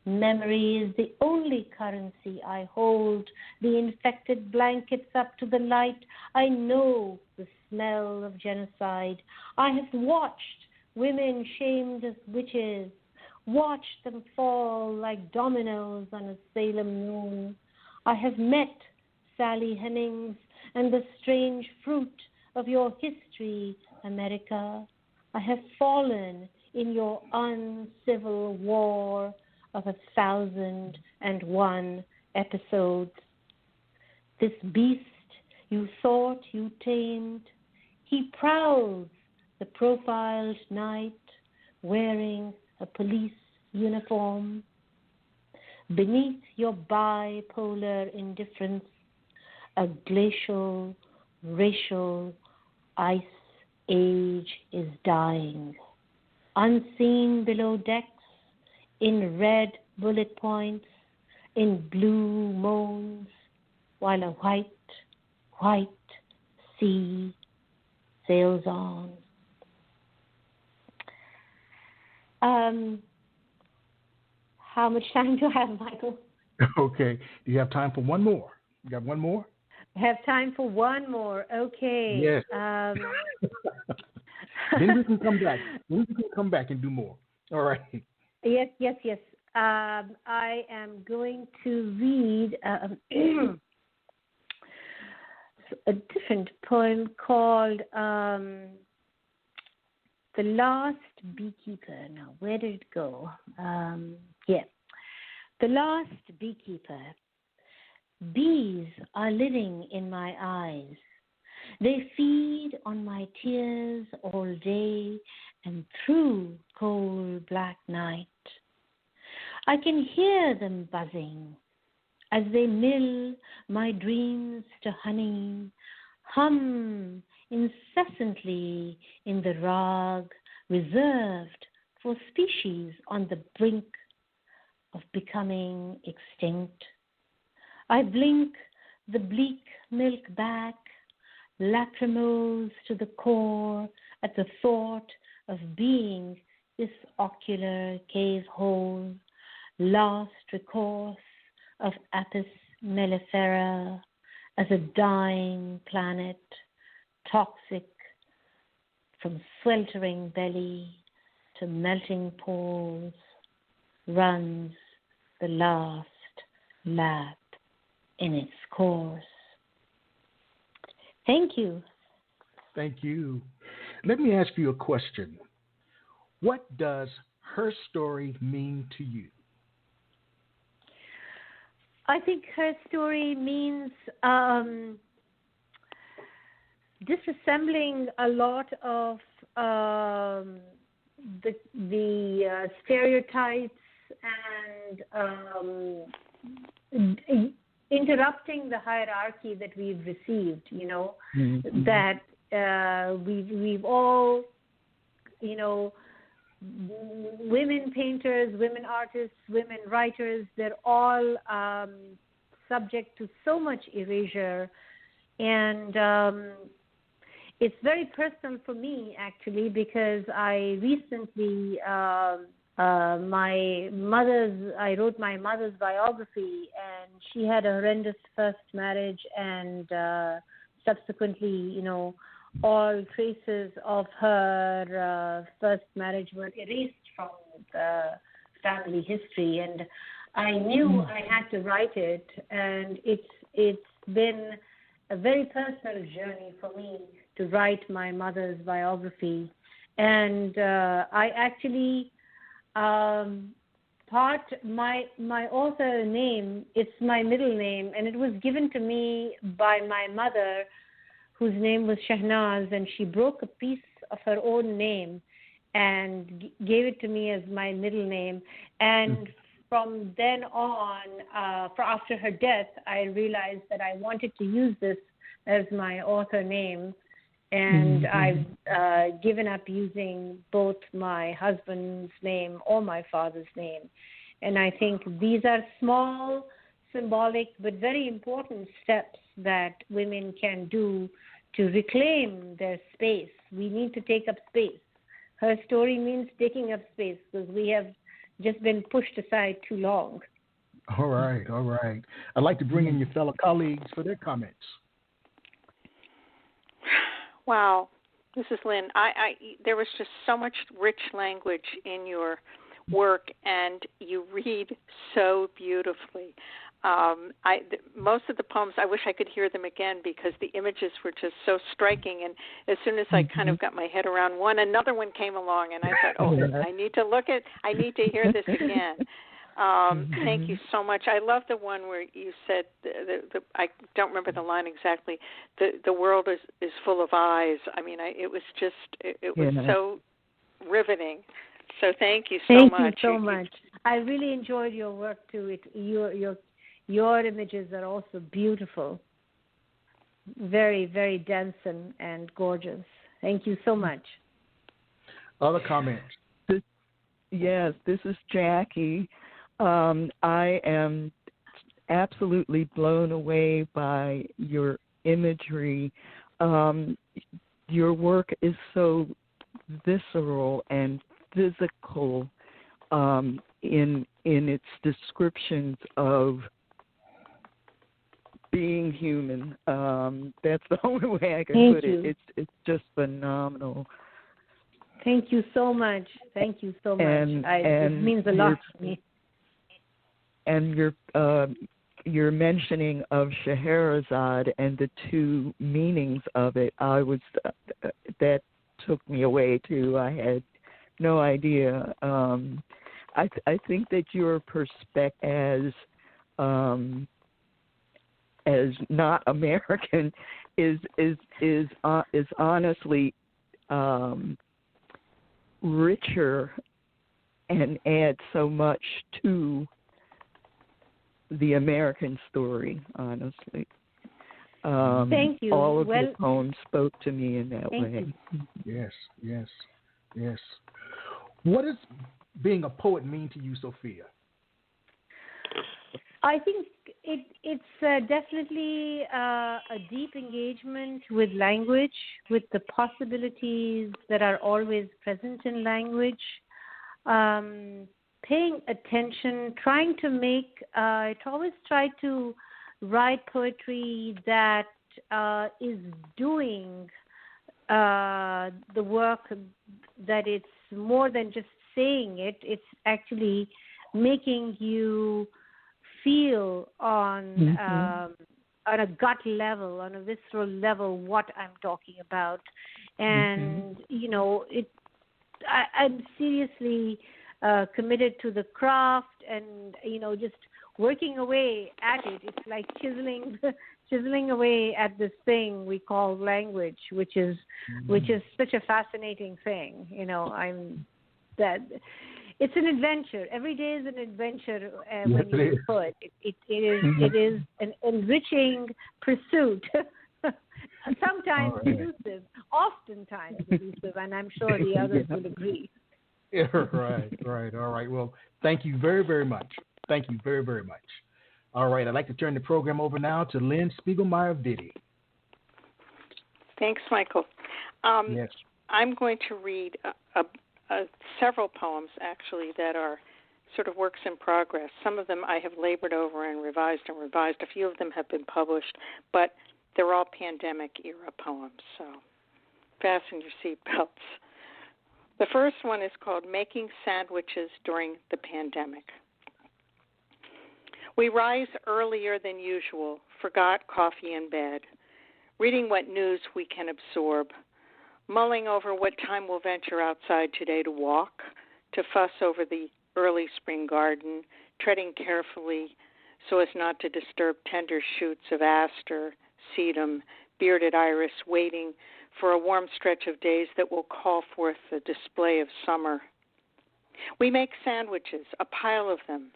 Memory is the only currency I hold. The infected blankets up to the light. I know the smell of genocide. I have watched women shamed as witches, watched them fall like dominoes on a Salem moon. I have met Sally Hemings and the strange fruit of your history, America. I have fallen in your uncivil war of 1,001 episodes. This beast you thought you tamed, he prowls the profiled night wearing a police uniform. Beneath your bipolar indifference, a glacial, racial ice age is dying. Unseen below decks, in red bullet points, in blue moans, while a white, white sea sails on. How much time do I have, Michael? Okay. Do you have time for one more? You got one more? I have time for one more. Okay. Yes. Then we can come back. Then we can come back and do more. All right. Yes. I am going to read a different poem called The Last Beekeeper. Now, where did it go? The Last Beekeeper. Bees are living in my eyes. They feed on my tears all day and through cold black night. I can hear them buzzing as they mill my dreams to honey, hum incessantly in the rag reserved for species on the brink of becoming extinct. I blink the bleak milk back, lachrymose to the core at the thought of being this ocular cave hole, last recourse of Apis mellifera as a dying planet, toxic from sweltering belly to melting pores, runs the last lap in its course. Thank you. Thank you. Let me ask you a question. What does her story mean to you? I think her story means disassembling a lot of the stereotypes and interrupting the hierarchy that we've received. Mm-hmm. That we've all, women painters, women artists, women writers, they're all subject to so much erasure. And it's very personal for me, actually, because I recently, I wrote my mother's biography, and she had a horrendous first marriage, and subsequently, all traces of her first marriage were erased from the family history, and I knew I had to write it, and it's been a very personal journey for me to write my mother's biography. And I actually my author name, it's my middle name, and it was given to me by my mother, whose name was Shahnaz, and she broke a piece of her own name and gave it to me as my middle name. And from then on, after her death, I realized that I wanted to use this as my author name, and I've given up using both my husband's name or my father's name. And I think these are small, symbolic, but very important steps that women can do to reclaim their space. We need to take up space. Her story means taking up space, because we have just been pushed aside too long. All right. I'd like to bring in your fellow colleagues for their comments. Wow. This is Lynne. There was just so much rich language in your work, and you read so beautifully. Most of the poems, I wish I could hear them again, because the images were just so striking. And as soon as I kind of got my head around one, another one came along, and I thought, I need to hear this again. Thank you so much. I love the one where you said, I don't remember the line exactly, the world is full of eyes. I mean, it was so riveting. So thank you so much. Thank you so much. I really enjoyed your work too. Your images are also beautiful. Very, very dense and gorgeous. Thank you so much. Other comments? Yes, this is Jackie. I am absolutely blown away by your imagery. Your work is so visceral and physical in its descriptions of being human. That's the only way I can put it. It's just phenomenal. Thank you so much. Thank you so much. It means a lot to me. And your mentioning of Scheherazade and the two meanings of it, that took me away too. I had no idea. I think that your perspective as not American is honestly richer and adds so much to the American story, honestly. Thank you. All of your poems spoke to me in that way. Yes. What does being a poet mean to you, Sophia? I think it's definitely a deep engagement with language, with the possibilities that are always present in language. Paying attention, trying to make, I always try to write poetry that is doing the work, that it's more than just saying it, it's actually making you feel on a gut level, on a visceral level, what I'm talking about. And, I'm seriously committed to the craft and, just working away at it. It's like chiseling away at this thing we call language, which is such a fascinating thing. It's an adventure. Every day is an adventure when you poet. It is an enriching pursuit. Sometimes elusive, oftentimes elusive, and I'm sure the others will agree. Yeah, right. All right. Well, thank you very, very much. Thank you very, very much. All right. I'd like to turn the program over now to Lynne Spigelmire Viti. Thanks, Michael. Yes. I'm going to read several poems, actually, that are sort of works in progress. Some of them I have labored over and revised. A few of them have been published, but they're all pandemic-era poems, so fasten your seatbelts. The first one is called Making Sandwiches During the Pandemic. We rise earlier than usual, forgot coffee in bed, reading what news we can absorb, mulling over what time we'll venture outside today to walk, to fuss over the early spring garden, treading carefully so as not to disturb tender shoots of aster, sedum, bearded iris, waiting for a warm stretch of days that will call forth the display of summer. We make sandwiches, a pile of them,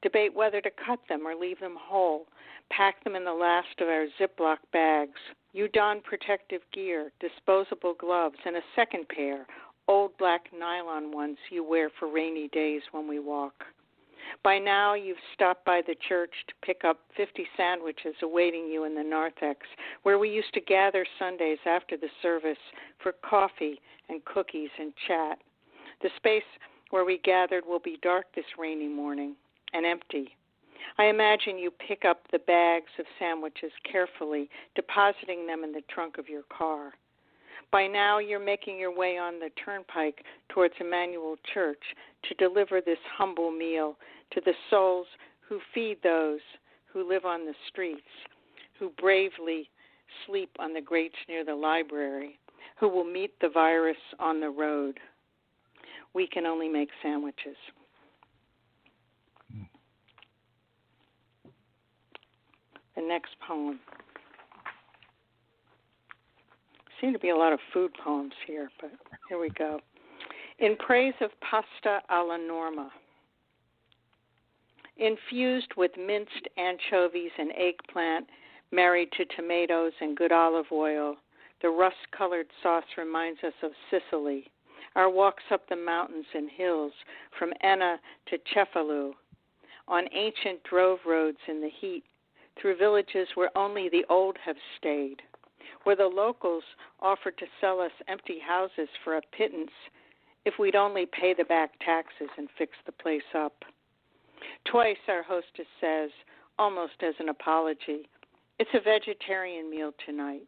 debate whether to cut them or leave them whole, pack them in the last of our Ziploc bags. You don protective gear, disposable gloves, and a second pair, old black nylon ones you wear for rainy days when we walk. By now, you've stopped by the church to pick up 50 sandwiches awaiting you in the narthex, where we used to gather Sundays after the service for coffee and cookies and chat. The space where we gathered will be dark this rainy morning and empty. I imagine you pick up the bags of sandwiches carefully, depositing them in the trunk of your car. By now, you're making your way on the turnpike towards Emmanuel Church to deliver this humble meal to the souls who feed those who live on the streets, who bravely sleep on the grates near the library, who will meet the virus on the road. We can only make sandwiches. The next poem. Seem to be a lot of food poems here, but here we go. In praise of pasta alla norma. Infused with minced anchovies and eggplant, married to tomatoes and good olive oil, the rust-colored sauce reminds us of Sicily. Our walks up the mountains and hills, from Enna to Cefalù, on ancient drove roads in the heat, through villages where only the old have stayed, where the locals offered to sell us empty houses for a pittance if we'd only pay the back taxes and fix the place up. Twice our hostess says, almost as an apology, it's a vegetarian meal tonight.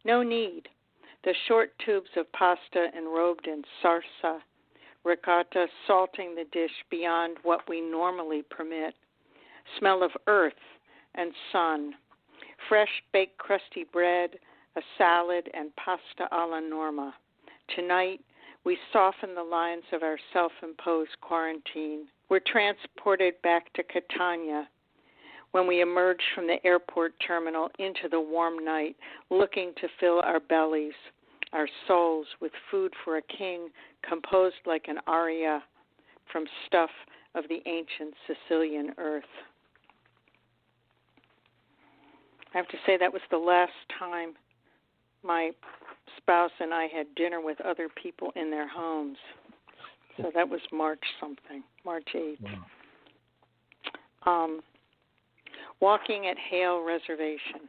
No need. The short tubes of pasta enrobed in salsa, ricotta salting the dish beyond what we normally permit. Smell of earth and sun. Fresh baked crusty bread, a salad, and pasta alla norma. Tonight, we soften the lines of our self-imposed quarantine. We're transported back to Catania when we emerge from the airport terminal into the warm night, looking to fill our bellies, our souls, with food for a king composed like an aria from stuff of the ancient Sicilian earth. I have to say that was the last time my spouse and I had dinner with other people in their homes. So that was March 8th. Wow. Walking at Hale Reservation.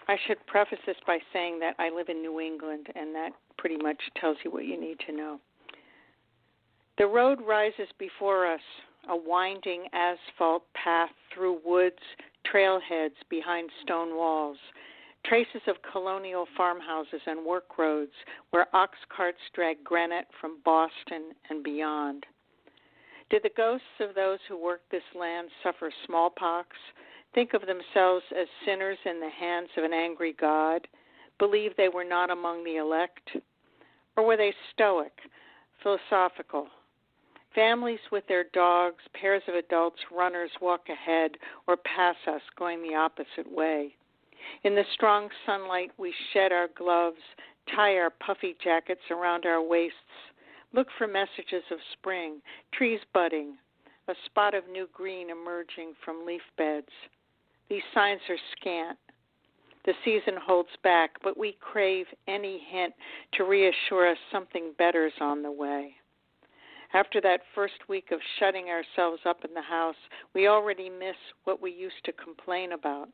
I should preface this by saying that I live in New England, and that pretty much tells you what you need to know. The road rises before us, a winding asphalt path through woods, trailheads behind stone walls, traces of colonial farmhouses and work roads where ox carts drag granite from Boston and beyond. Did the ghosts of those who worked this land suffer smallpox, think of themselves as sinners in the hands of an angry God, believe they were not among the elect? Or were they stoic, philosophical? Families with their dogs, pairs of adults, runners walk ahead or pass us going the opposite way. In the strong sunlight, we shed our gloves, tie our puffy jackets around our waists, look for messages of spring, trees budding, a spot of new green emerging from leaf beds. These signs are scant. The season holds back, but we crave any hint to reassure us something better's on the way. After that first week of shutting ourselves up in the house, we already miss what we used to complain about,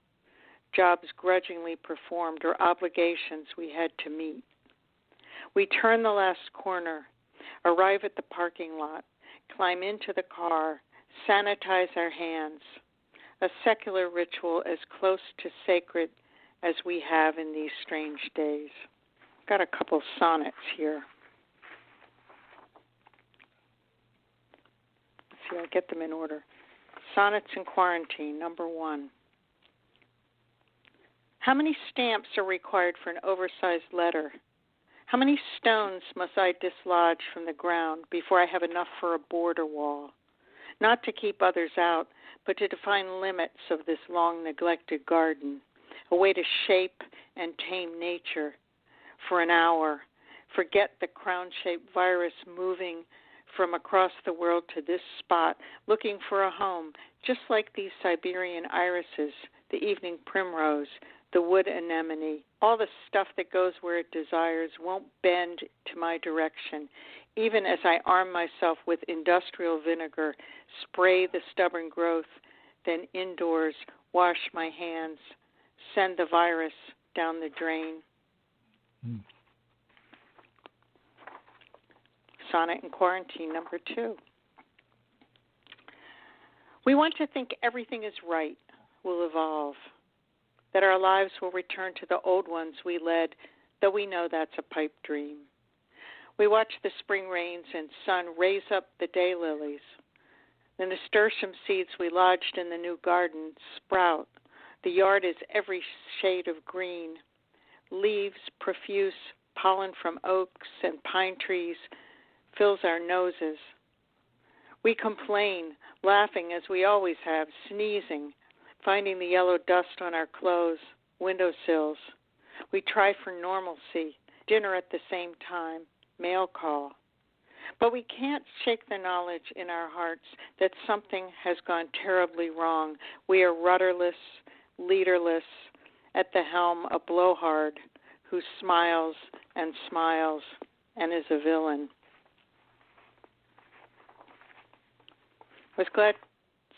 jobs grudgingly performed or obligations we had to meet. We turn the last corner, arrive at the parking lot, climb into the car, sanitize our hands, a secular ritual as close to sacred as we have in these strange days. Got a couple sonnets here. Let's see, I'll get them in order. Sonnets in Quarantine, number 1. How many stamps are required for an oversized letter? How many stones must I dislodge from the ground before I have enough for a border wall? Not to keep others out, but to define limits of this long-neglected garden, a way to shape and tame nature for an hour, forget the crown-shaped virus moving from across the world to this spot, looking for a home, just like these Siberian irises, the evening primrose, the wood anemone, all the stuff that goes where it desires won't bend to my direction, even as I arm myself with industrial vinegar, spray the stubborn growth, then indoors wash my hands, send the virus down the drain. Sonnet in Quarantine, number 2. We want to think everything is right, will evolve, that our lives will return to the old ones we led, though we know that's a pipe dream. We watch the spring rains and sun raise up the daylilies. The nasturtium seeds we lodged in the new garden sprout. The yard is every shade of green. Leaves profuse, pollen from oaks and pine trees fills our noses. We complain, laughing as we always have, sneezing, finding the yellow dust on our clothes, windowsills. We try for normalcy, dinner at the same time, mail call. But we can't shake the knowledge in our hearts that something has gone terribly wrong. We are rudderless, leaderless, at the helm a blowhard who smiles and is a villain. I was glad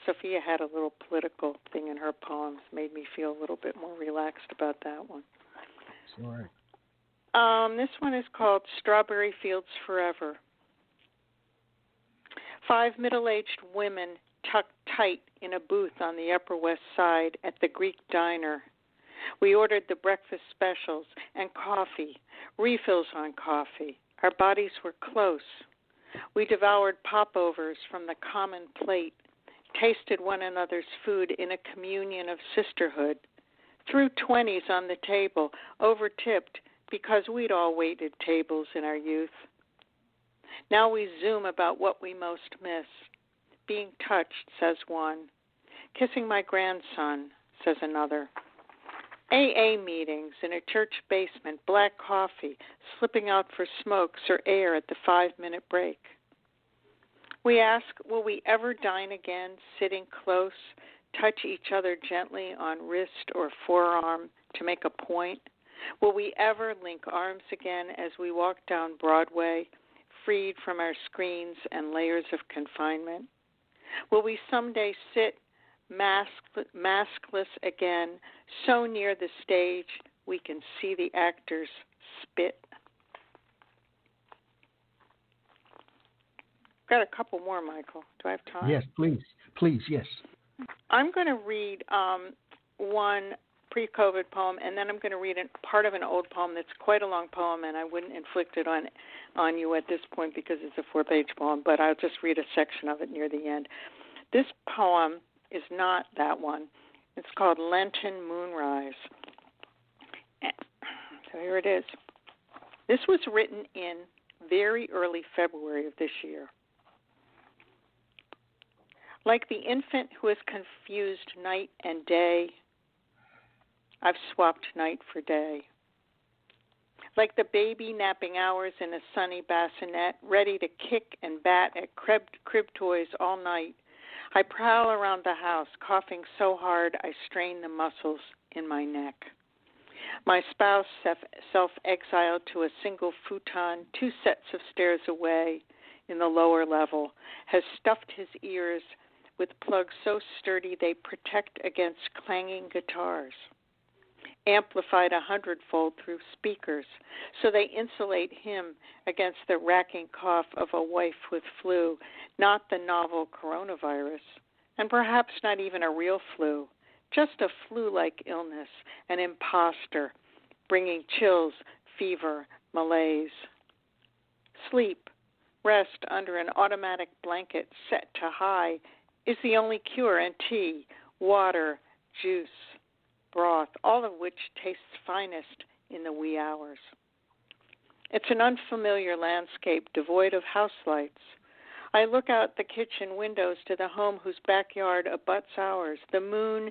Sophia had a little political thing in her poems. Made me feel a little bit more relaxed about that one. Sure. This one is called Strawberry Fields Forever. 5 middle-aged women tucked tight in a booth on the Upper West Side at the Greek diner. We ordered the breakfast specials and coffee, refills on coffee. Our bodies were close. We devoured popovers from the common plate, tasted one another's food in a communion of sisterhood, threw 20s on the table, over-tipped because we'd all waited tables in our youth. Now we zoom about what we most miss. Being touched, says one. Kissing my grandson, says another. AA meetings in a church basement, black coffee, slipping out for smokes or air at the 5-minute break. We ask, will we ever dine again, sitting close, touch each other gently on wrist or forearm to make a point? Will we ever link arms again as we walk down Broadway, freed from our screens and layers of confinement? Will we someday sit maskless again, so near the stage we can see the actors spit? Got a couple more, Michael. Do I have time? Yes, please. Please, yes. I'm going to read one pre-COVID poem, and then I'm going to read part of an old poem that's quite a long poem, and I wouldn't inflict it on you at this point because it's a 4-page poem, but I'll just read a section of it near the end. This poem is not that one. It's called Lenten Moonrise. So here it is. This was written in very early February of this year. Like the infant who has confused night and day, I've swapped night for day. Like the baby napping hours in a sunny bassinet, ready to kick and bat at crib toys all night, I prowl around the house, coughing so hard I strain the muscles in my neck. My spouse, self-exiled to a single futon 2 sets of stairs away in the lower level, has stuffed his ears with plugs so sturdy they protect against clanging guitars, amplified 100-fold through speakers, so they insulate him against the racking cough of a wife with flu, not the novel coronavirus, and perhaps not even a real flu, just a flu-like illness, an imposter, bringing chills, fever, malaise. Sleep, rest under an automatic blanket set to high, is the only cure, and tea, water, juice, broth, all of which tastes finest in the wee hours. It's an unfamiliar landscape devoid of house lights. I look out the kitchen windows to the home whose backyard abuts ours. The moon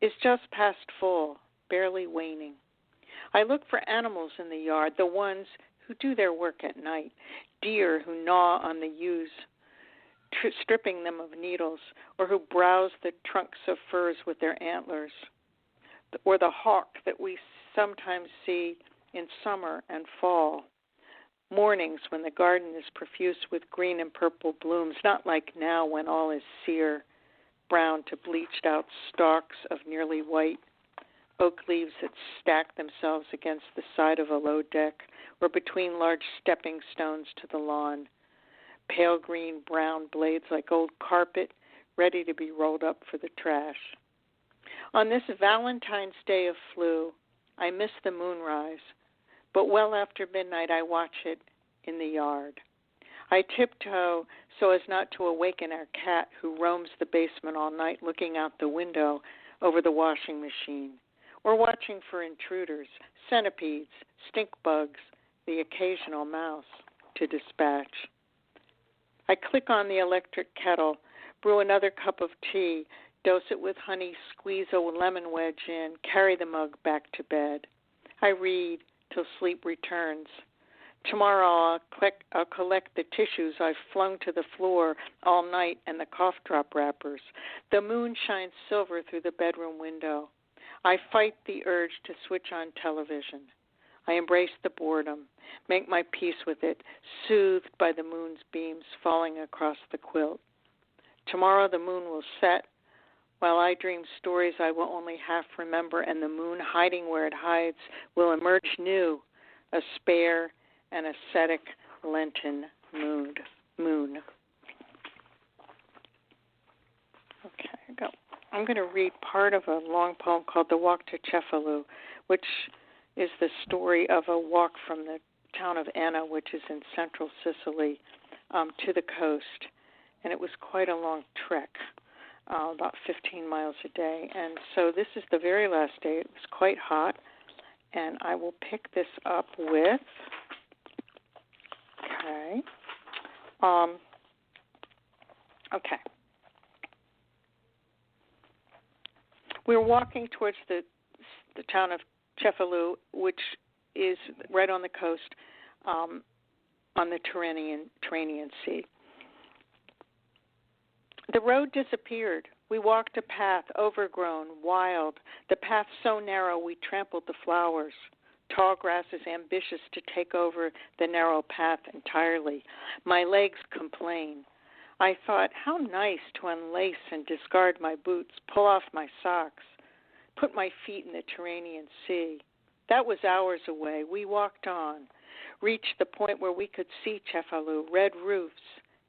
is just past full, barely waning. I look for animals in the yard, the ones who do their work at night, deer who gnaw on the yews, stripping them of needles, or who browse the trunks of firs with their antlers, or the hawk that we sometimes see in summer and fall, mornings when the garden is profuse with green and purple blooms, not like now when all is sere, brown to bleached out stalks of nearly white, oak leaves that stack themselves against the side of a low deck or between large stepping stones to the lawn, pale green brown blades like old carpet ready to be rolled up for the trash. On this Valentine's Day of flu, I miss the moonrise, but well after midnight I watch it in the yard. I tiptoe so as not to awaken our cat who roams the basement all night looking out the window over the washing machine, or watching for intruders, centipedes, stink bugs, the occasional mouse to dispatch. I click on the electric kettle, brew another cup of tea, dose it with honey, squeeze a lemon wedge in, carry the mug back to bed. I read till sleep returns. Tomorrow I'll collect the tissues I've flung to the floor all night and the cough drop wrappers. The moon shines silver through the bedroom window. I fight the urge to switch on television. I embrace the boredom, make my peace with it, soothed by the moon's beams falling across the quilt. Tomorrow the moon will set. While I dream stories I will only half remember, and the moon, hiding where it hides, will emerge new, a spare and ascetic Lenten moon. Okay, I'm going to read part of a long poem called The Walk to Cefalù, which is the story of a walk from the town of Enna, which is in central Sicily, to the coast. And it was quite a long trek, about 15 miles a day. And so this is the very last day. It was quite hot. And I will pick this up with, okay. We're walking towards the town of Cefalù, which is right on the coast, on the Tyrrhenian Sea. The road disappeared. We walked a path, overgrown, wild, the path so narrow we trampled the flowers. Tall grasses ambitious to take over the narrow path entirely. My legs complain. I thought, how nice to unlace and discard my boots, pull off my socks, put my feet in the Tyrrhenian Sea. That was hours away. We walked on, reached the point where we could see Cefalù, red roofs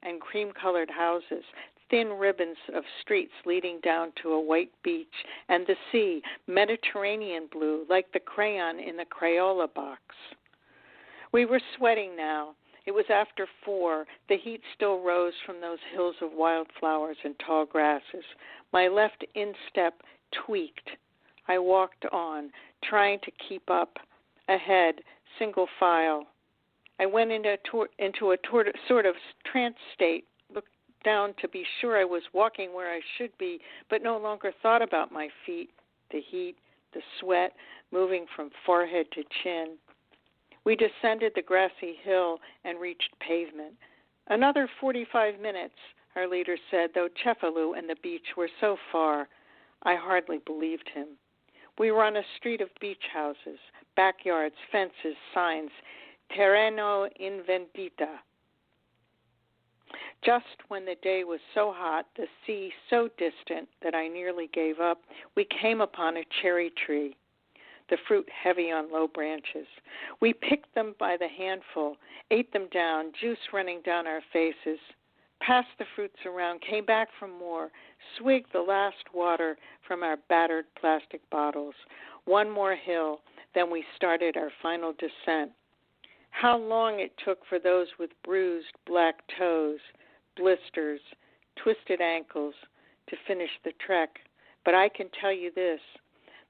and cream-colored houses, thin ribbons of streets leading down to a white beach, and the sea, Mediterranean blue, like the crayon in the Crayola box. We were sweating now. It was after 4. The heat still rose from those hills of wildflowers and tall grasses. My left instep tweaked. I walked on, trying to keep up. Ahead, single file. I went into a sort of trance state, looked down to be sure I was walking where I should be, but no longer thought about my feet, the heat, the sweat, moving from forehead to chin. We descended the grassy hill and reached pavement. Another 45 minutes, our leader said, though Cefalù and the beach were so far. I hardly believed him. We were on a street of beach houses, backyards, fences, signs, terreno in vendita. Just when the day was so hot, the sea so distant that I nearly gave up, we came upon a cherry tree, the fruit heavy on low branches. We picked them by the handful, ate them down, juice running down our faces, passed the fruits around, came back for more, swigged the last water from our battered plastic bottles. One more hill, then we started our final descent. How long it took for those with bruised black toes, blisters, twisted ankles to finish the trek. But I can tell you this,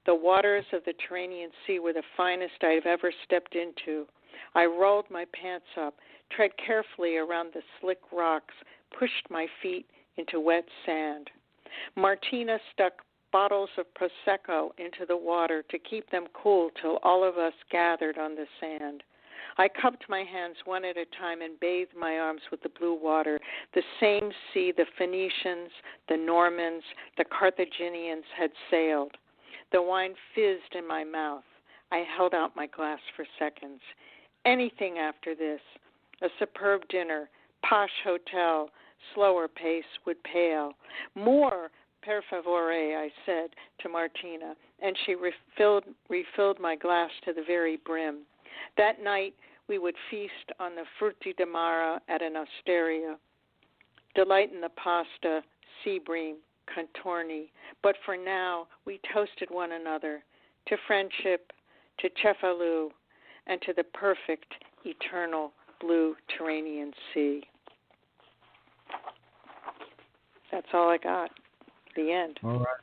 the waters of the Tyrrhenian Sea were the finest I've ever stepped into. I rolled my pants up, tread carefully around the slick rocks, pushed my feet into wet sand. Martina stuck bottles of Prosecco into the water to keep them cool till all of us gathered on the sand. I cupped my hands one at a time and bathed my arms with the blue water, the same sea the Phoenicians, the Normans, the Carthaginians had sailed. The wine fizzed in my mouth. I held out my glass for seconds. Anything after this, a superb dinner, posh hotel, slower pace would pale. More, per favore, I said to Martina, and she refilled my glass to the very brim. That night, we would feast on the frutti di mare at an osteria, delight in the pasta, sea bream, contorni. But for now, we toasted one another to friendship, to Cefalù, and to the perfect, eternal blue Tyrrhenian Sea. That's all I got. The end. All right.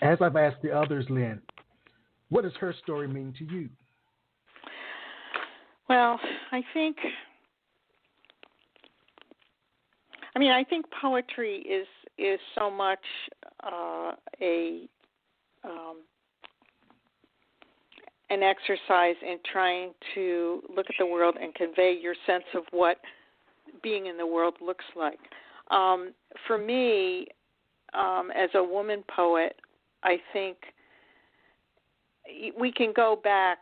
As I've asked the others, Lynne, what does her story mean to you? Well, I think poetry is so much an exercise in trying to look at the world and convey your sense of what being in the world looks like. For me, as a woman poet, I think we can go back,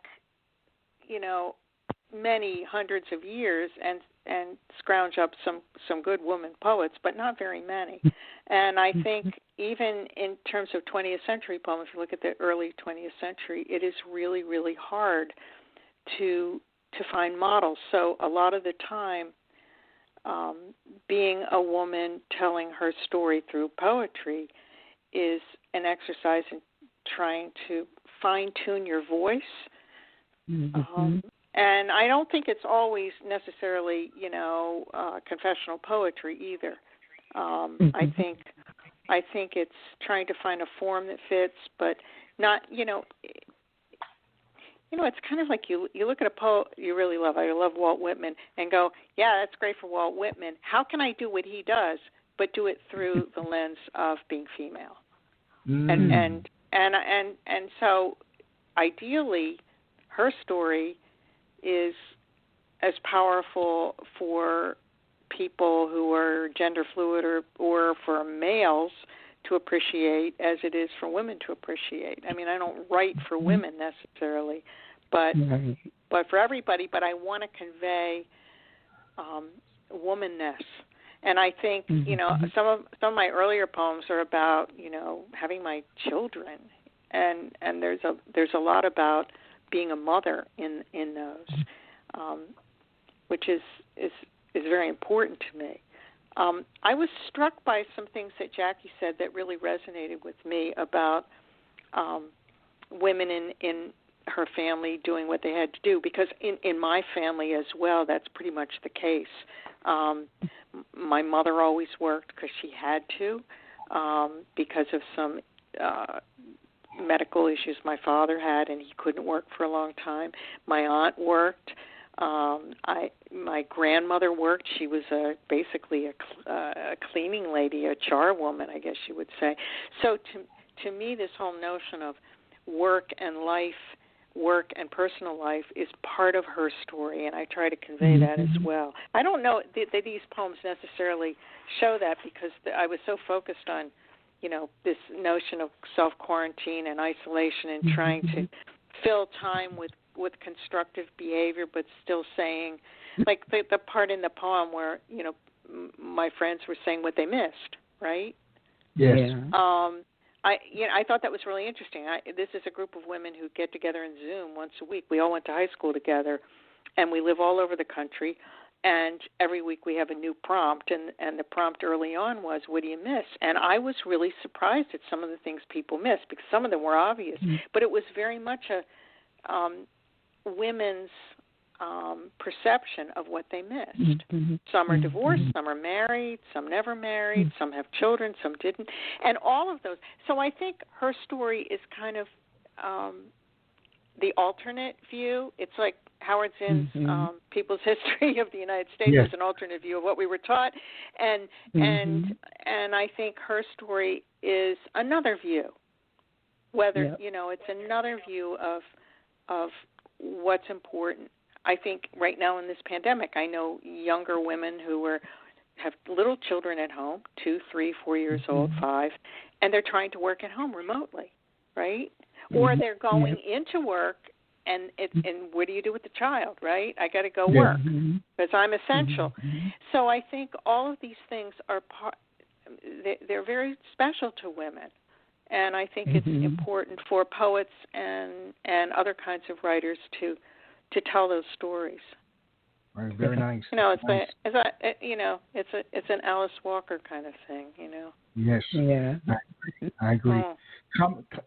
many hundreds of years scrounge up some good woman poets, but not very many. And I think even in terms of 20th century poems, if you look at the early 20th century, it is really, really hard to find models. So a lot of the time, being a woman telling her story through poetry is an exercise in trying to fine-tune your voice. And I don't think it's always necessarily, confessional poetry either. I think it's trying to find a form that fits, but not, it's kind of like you look at a poet you really love. I love Walt Whitman, and go, yeah, that's great for Walt Whitman. How can I do what he does, but do it through the lens of being female? And so, ideally, her story is as powerful for people who are gender fluid or for males to appreciate as it is for women to appreciate. I mean, I don't write for women necessarily, but for everybody. But I want to convey womanness, and I think some of my earlier poems are about having my children, and there's a lot about being a mother in those, which is very important to me. I was struck by some things that Jackie said that really resonated with me about women in her family doing what they had to do, because in my family as well, that's pretty much the case. My mother always worked because she had to, because of some medical issues my father had, and he couldn't work for a long time. My aunt worked. My grandmother worked. She was basically a cleaning lady, a charwoman, I guess you would say. So to me, this whole notion of work and life, work and personal life is part of her story, and I try to convey that as well. I don't know that these poems necessarily show that, because I was so focused on, this notion of self-quarantine and isolation and trying to fill time with constructive behavior, but still saying, like the part in the poem where, my friends were saying what they missed, right? Yes. I thought that was really interesting. This is a group of women who get together in Zoom once a week. We all went to high school together, and we live all over the country. And every week we have a new prompt, and the prompt early on was, what do you miss? And I was really surprised at some of the things people missed, because some of them were obvious. But it was very much a women's perception of what they missed. Some are divorced, some are married, some never married, some have children, some didn't, and all of those. So I think her story is kind of the alternate view. It's like Howard Zinn's People's History of the United States is an alternate view of what we were taught, and I think her story is another view. Whether it's another view of what's important. I think right now in this pandemic, I know younger women who have little children at home, 2, 3, 4 years old, 5, and they're trying to work at home remotely, right? Or they're going into work, and what do you do with the child, right? I got to go work because I'm essential. So I think all of these things are they're very special to women. And I think it's important for poets and other kinds of writers to tell those stories. Right, very nice. It's an Alice Walker kind of thing, Yes. Yeah. I agree.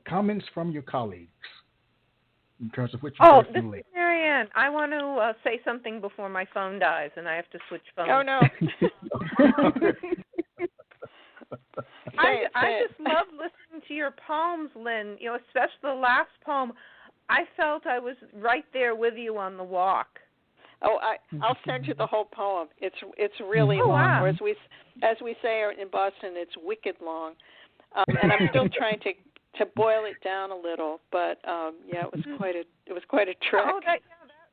Comments from your colleagues in terms of what you personally. This is Marianne. I want to say something before my phone dies, and I have to switch phones. Oh no. I just love listening to your poems, Lynne. Especially the last poem. I felt I was right there with you on the walk. Oh, I'll send you the whole poem. It's really long. Wow. Or as we say in Boston, it's wicked long. And I'm still trying to boil it down a little. But it was quite a trek. Oh,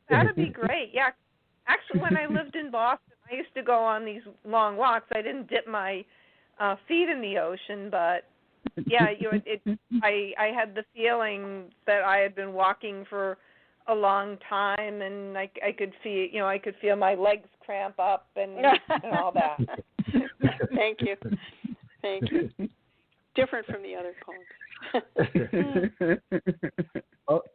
that'd be great. Yeah. Actually, when I lived in Boston, I used to go on these long walks. I didn't dip my feet in the ocean, but I had the feeling that I had been walking for a long time, and I could feel my legs cramp up and all that. Thank you. Different from the other poems.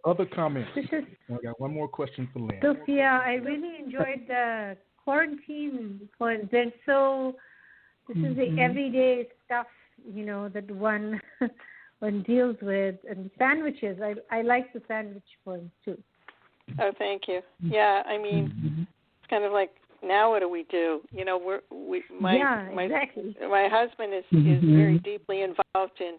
Other comments? I got one more question for Lynne. Sophia, I really enjoyed the quarantine poems. This is the everyday stuff, that one deals with. And sandwiches. I like the sandwich poems too. Oh, thank you. Yeah, I mean, it's kind of like, now what do we do? My husband is very deeply involved in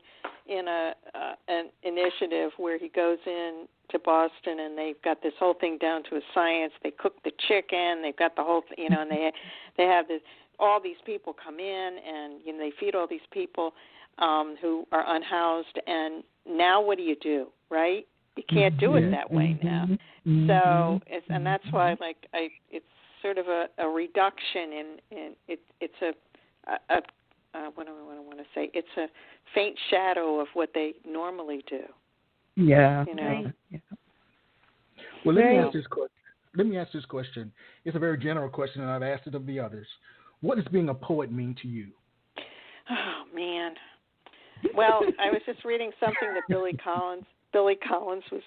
an initiative where he goes in to Boston, and they've got this whole thing down to a science. They cook the chicken. They've got the whole thing, and they have all these people come in, and they feed all these people who are unhoused. And now what do? Right? You can't do it that way now. So, and that's why, it's sort of a reduction in it's a what do I want to say? It's a faint shadow of what they normally do. Yeah. Yeah. Well, let me ask this question. It's a very general question, and I've asked it of the others. What does being a poet mean to you? Oh man. Well, I was just reading something that Billy Collins was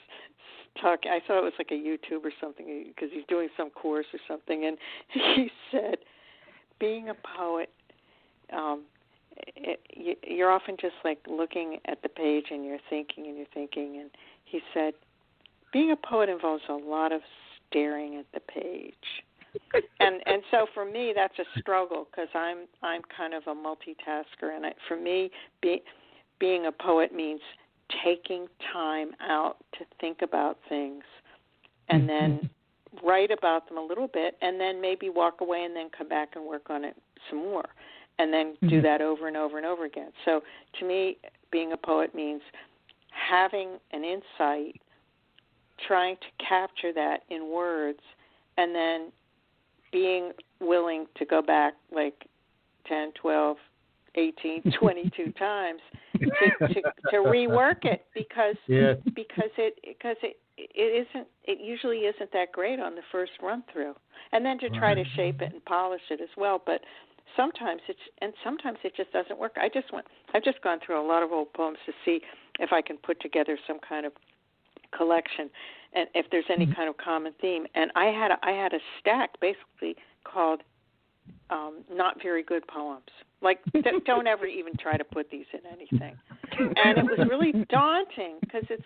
talking. I thought it was like a YouTube or something because he's doing some course or something, and he said, being a poet, you're often just like looking at the page and you're thinking, and he said, being a poet involves a lot of staring at the page, and so for me that's a struggle because I'm kind of a multitasker, and for me being a poet means taking time out to think about things and then write about them a little bit and then maybe walk away and then come back and work on it some more and then do that over and over and over again. So to me, being a poet means having an insight, trying to capture that in words, and then being willing to go back like 10, 12, 18, 22 times to rework it because it usually isn't that great on the first run through, and then to try to shape it and polish it as well. But sometimes it just doesn't work. I've just gone through a lot of old poems to see if I can put together some kind of collection and if there's any kind of common theme. And I had a stack basically called Not Very Good Poems. Like, don't ever even try to put these in anything. And it was really daunting because it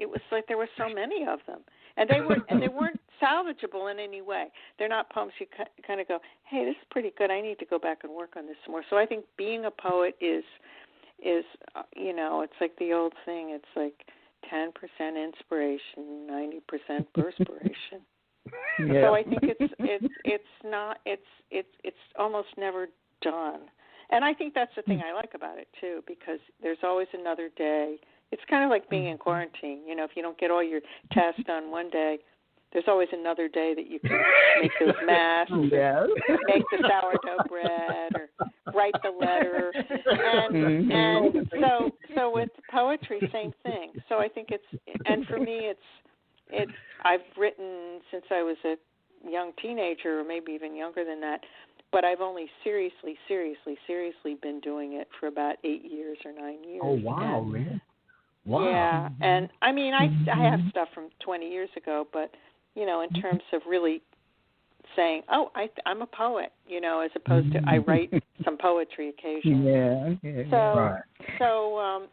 was like there were so many of them, and they weren't salvageable in any way. They're not poems you kind of go, hey, this is pretty good. I need to go back and work on this some more. So I think being a poet is it's like the old thing. It's like 10% inspiration, 90% perspiration. Yeah. So I think it's almost never done. And I think that's the thing I like about it, too, because there's always another day. It's kind of like being in quarantine. If you don't get all your tasks done one day, there's always another day that you can make those masks, make the sourdough bread, or write the letter. And so with poetry, same thing. So I think and for me, I've written since I was a young teenager, or maybe even younger than that. But I've only seriously been doing it for about 8 years or 9 years. Oh, wow, man. Wow. Yeah, and I mean, I have stuff from 20 years ago, but, in terms of really saying, oh, I'm a poet, as opposed to I write some poetry occasionally. Yeah. So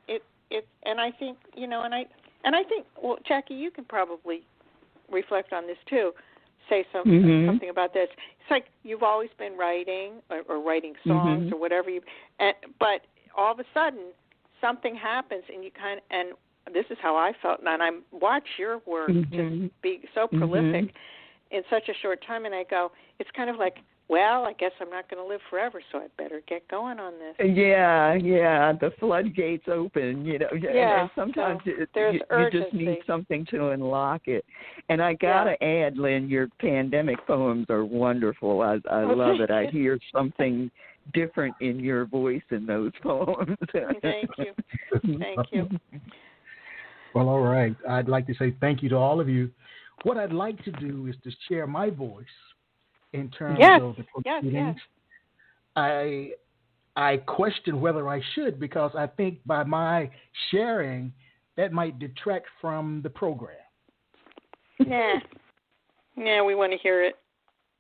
and I think, and I think, well, Jackie, you can probably reflect on this too. Say something about this. It's like you've always been writing or writing songs or whatever but all of a sudden something happens and you and this is how I felt, and I watch your work just be so prolific in such a short time, and I go, it's kind of like, well, I guess I'm not going to live forever, so I better get going on this. Yeah, the floodgates open, and sometimes you just need something to unlock it. And I got to add, Lynne, your pandemic poems are wonderful. I love it. I hear something different in your voice in those poems. Thank you. Well, all right. I'd like to say thank you to all of you. what I'd like to do is to share my voice in terms of the proceedings. I question whether I should, because I think by my sharing, that might detract from the program. Yeah, we want to hear it.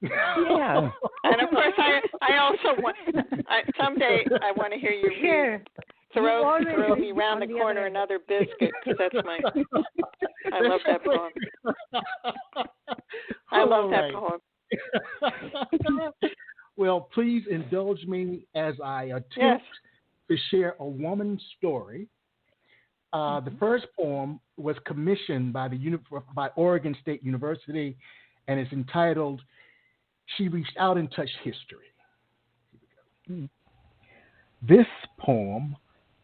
Yeah. And of course, I also want, someday I want to hear you read. Throw me round the corner another biscuit, because that's my, I love that poem. I love that poem. Well, please indulge me as I attempt to share a woman's story. The first poem was commissioned by Oregon State University, and it's entitled, She Reached Out and Touched History. This poem,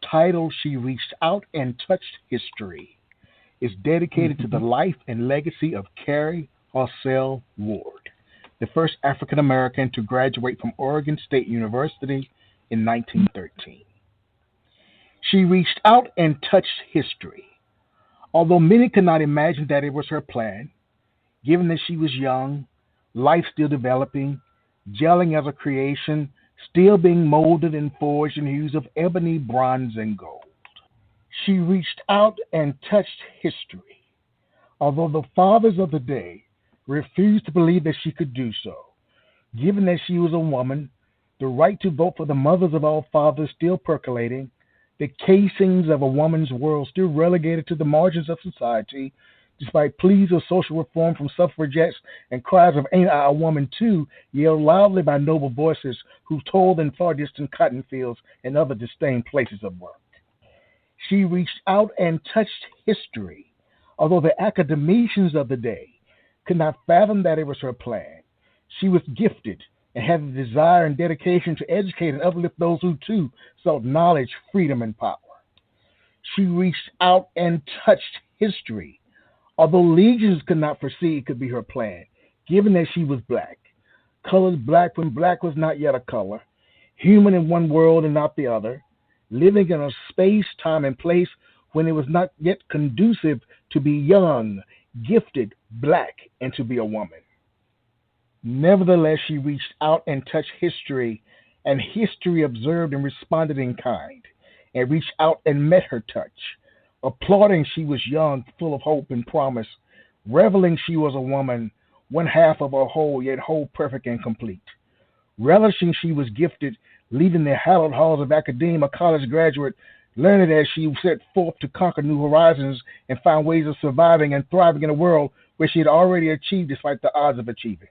titled She Reached Out and Touched History, is dedicated to the life and legacy of Carrie Halsell Ward, the first African American to graduate from Oregon State University in 1913. She reached out and touched history. Although many could not imagine that it was her plan, given that she was young, life still developing, gelling as a creation, still being molded and forged in hues of ebony, bronze, and gold. She reached out and touched history, although the fathers of the day refused to believe that she could do so. Given that she was a woman, the right to vote for the mothers of all fathers still percolating, the casings of a woman's world still relegated to the margins of society, despite pleas of social reform from suffragettes and cries of "Ain't I a woman too?" yelled loudly by noble voices who toiled in far distant cotton fields and other disdained places of work. She reached out and touched history, although the academicians of the day could not fathom that it was her plan. She was gifted and had the desire and dedication to educate and uplift those who too sought knowledge, freedom, and power. She reached out and touched history, although legions could not foresee it could be her plan, given that she was black, colored black when black was not yet a color, human in one world and not the other, living in a space, time, and place when it was not yet conducive to be young, gifted, black, and to be a woman. Nevertheless, she reached out and touched history, and history observed and responded in kind, and reached out and met her touch, applauding she was young, full of hope and promise, reveling she was a woman, one half of a whole, yet whole, perfect, and complete, relishing she was gifted, leaving the hallowed halls of academia, a college graduate, learned as she set forth to conquer new horizons and find ways of surviving and thriving in a world where she had already achieved despite the odds of achieving.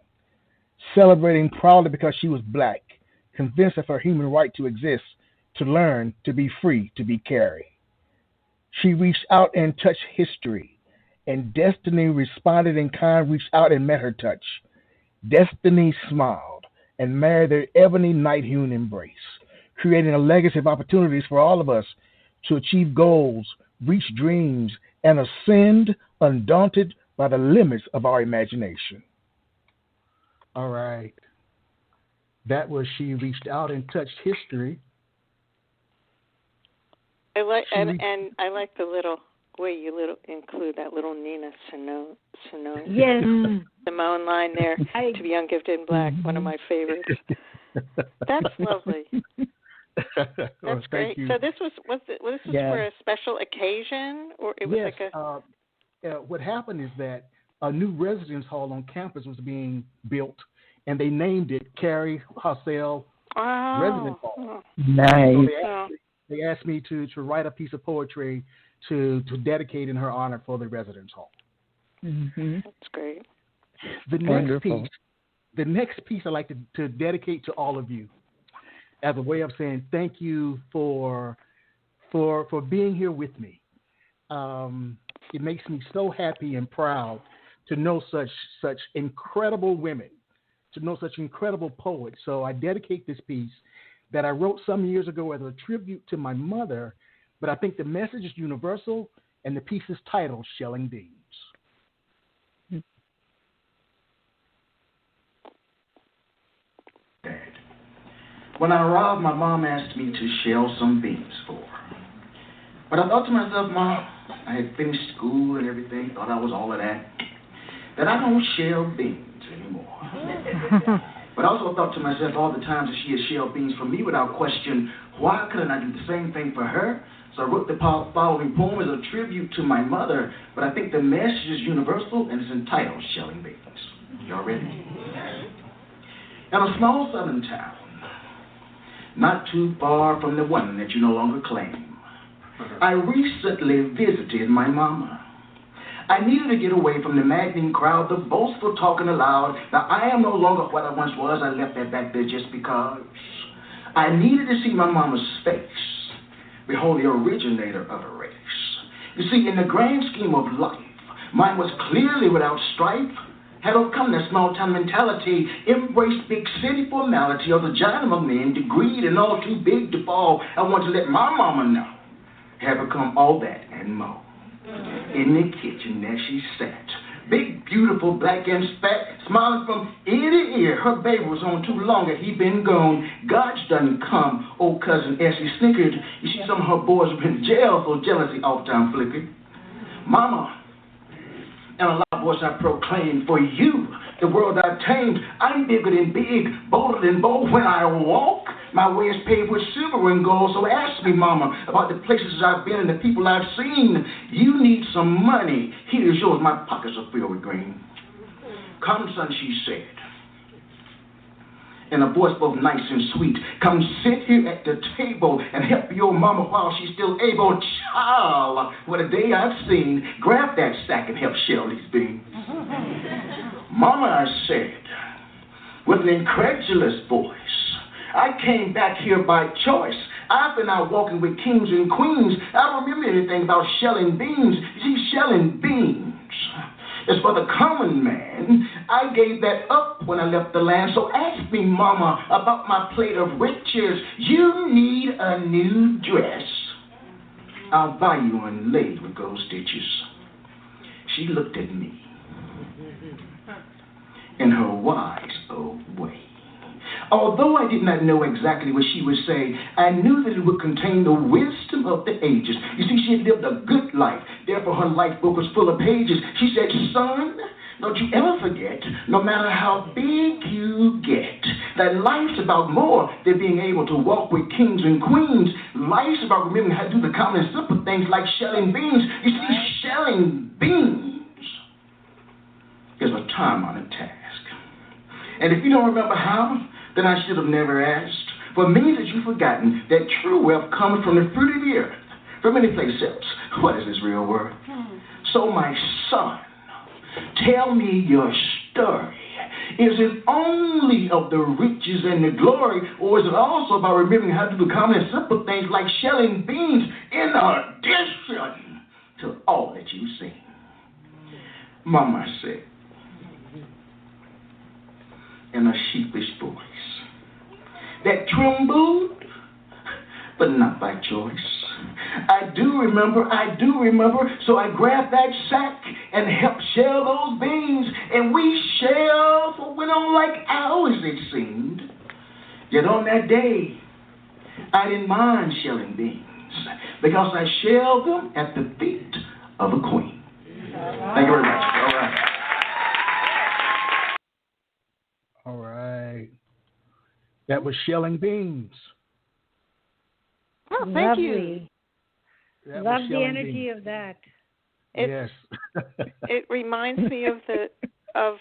Celebrating proudly because she was black, convinced of her human right to exist, to learn, to be free, to be Carrie. She reached out and touched history, and destiny responded in kind, reached out and met her touch. Destiny smiled and married their ebony night-hewn embrace, creating a legacy of opportunities for all of us to achieve goals, reach dreams, and ascend undaunted by the limits of our imagination. All right. That was She Reached Out and Touched History. I like I like the little way you include that little Nina Simone. Yes. Simone line there. To be young, gifted, and black. One of my favorites. That's lovely. That's great. So this was for a special occasion, or it was like a. What happened is that a new residence hall on campus was being built, and they named it Carrie Halsell Residence Hall. Nice. So they asked me to write a piece of poetry to dedicate in her honor for the residence hall. Mm-hmm. That's great. The next piece I'd like to dedicate to all of you as a way of saying thank you for being here with me. It makes me so happy and proud to know such incredible women, to know such incredible poets. So I dedicate this piece that I wrote some years ago as a tribute to my mother, but I think the message is universal, and the piece is titled Shelling Beams. When I arrived, my mom asked me to shell some beans for her. But I thought to myself, Mom, I had finished school and everything, thought I was all of that. that I don't shell beans anymore. But I also thought to myself all the times that she had shelled beans for me without question, why couldn't I do the same thing for her? So I wrote the following poem as a tribute to my mother, but I think the message is universal and it's entitled Shelling Beans. Y'all ready? In a small southern town, not too far from the one that you no longer claim, I recently visited my mama. I needed to get away from the maddening crowd, the boastful talking aloud. Now, I am no longer what I once was. I left that back there just because. I needed to see my mama's face. Behold, the originator of a race. You see, in the grand scheme of life, mine was clearly without strife. Had overcome that small-town mentality, embraced big city formality of the giant among men, degreed and all too big to fall. I want to let my mama know, have become all that and more. In the kitchen, there she sat, big, beautiful, black and fat, smiling from ear to ear. Her baby was on too long and he been gone. God's done come, old cousin Essie snickered. You see, some of her boys have been in jail, so jealousy oft-time flickered. Mama, and a loud voice I proclaim, for you, the world I've tamed, I'm bigger than big, bolder than bold. When I walk, my way is paved with silver and gold. So ask me, Mama, about the places I've been and the people I've seen. You need some money. Here's yours. My pockets are filled with green. Come, son, she said, in a voice both nice and sweet. Come sit here at the table and help your mama while she's still able. Child, what a day I've seen. Grab that sack and help shell these beans. Mama, I said, with an incredulous voice, I came back here by choice. I've been out walking with kings and queens. I don't remember anything about shelling beans. You see, shelling beans is for the common man. I gave that up when I left the land. So ask me, Mama, about my plate of riches. You need a new dress. I'll buy you one laid with gold stitches. She looked at me in her wise old way. Although I did not know exactly what she would say, I knew that it would contain the wisdom of the ages. You see, she had lived a good life. Therefore, her life book was full of pages. She said, son, don't you ever forget, no matter how big you get, that life's about more than being able to walk with kings and queens. Life's about remembering how to do the common and simple things like shelling beans. You see, shelling beans is a time-honored task. And if you don't remember how, then I should have never asked. For it means that you've forgotten that true wealth comes from the fruit of the earth, from any place else. What is this real worth? So, my son, tell me your story. Is it only of the riches and the glory, or is it also about remembering how to do the common and simple things like shelling beans in addition to all that you've seen? Mama said, in a sheepish voice that trembled, but not by choice. I do remember, so I grabbed that sack and helped shell those beans, and we shelled for went on like hours, it seemed. Yet on that day, I didn't mind shelling beans, because I shelled them at the feet of a queen. Thank you very much. All right. That was shelling beans. Oh, thank you. Love the energy of that. Yes. It reminds me of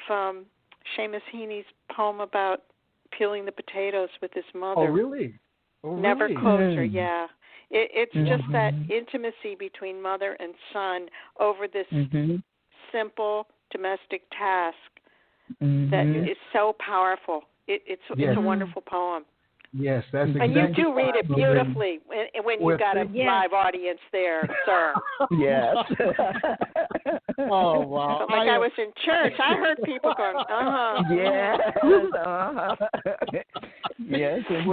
Seamus Heaney's poem about peeling the potatoes with his mother. Oh, really? Never closer, yeah. It's just that intimacy between mother and son over this simple domestic task that is so powerful. It's a wonderful poem. Yes, that's exactly. And you do read it beautifully when you've got a live audience there, sir. Yes. Oh, wow. But like I was in church, I heard people going, uh-huh. Yes, uh-huh. Yes, indeed.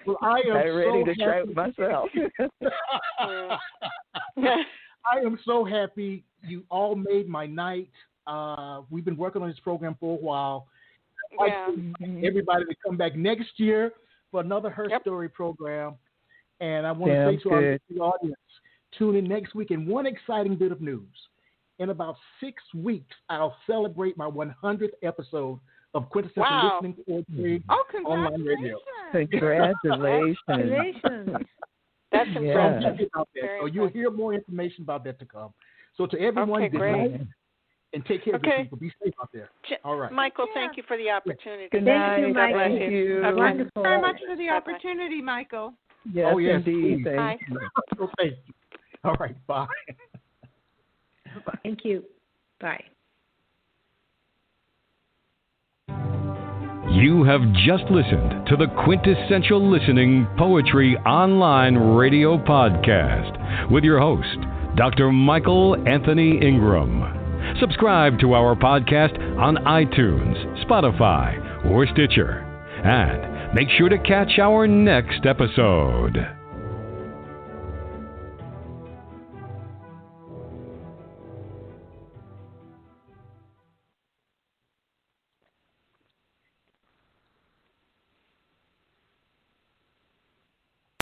Well, I am ready to happy. shout myself. I am so happy you all made my night. We've been working on this program for a while. Yeah. Everybody to come back next year for another HERSTORY program. And I want to say to our audience, tune in next week. And one exciting bit of news. in about 6 weeks, I'll celebrate my 100th episode of Quintessential Listening Poetry online radio. Congratulations. That's impressive. So you'll hear more information about that to come. So to everyone, good night, and take care of your people. Be safe out there. All right. Michael, thank you for the opportunity. Good night. Thank you, Michael. Thank you. Wonderful. Thank you very much for the opportunity, Michael. Yes, indeed. Thank you. Thank you. All right. Bye. Thank you. Bye. You have just listened to the Quintessential Listening Poetry Online Radio Podcast with your host, Dr. Michael Anthony Ingram. Subscribe to our podcast on iTunes, Spotify, or Stitcher. And make sure to catch our next episode.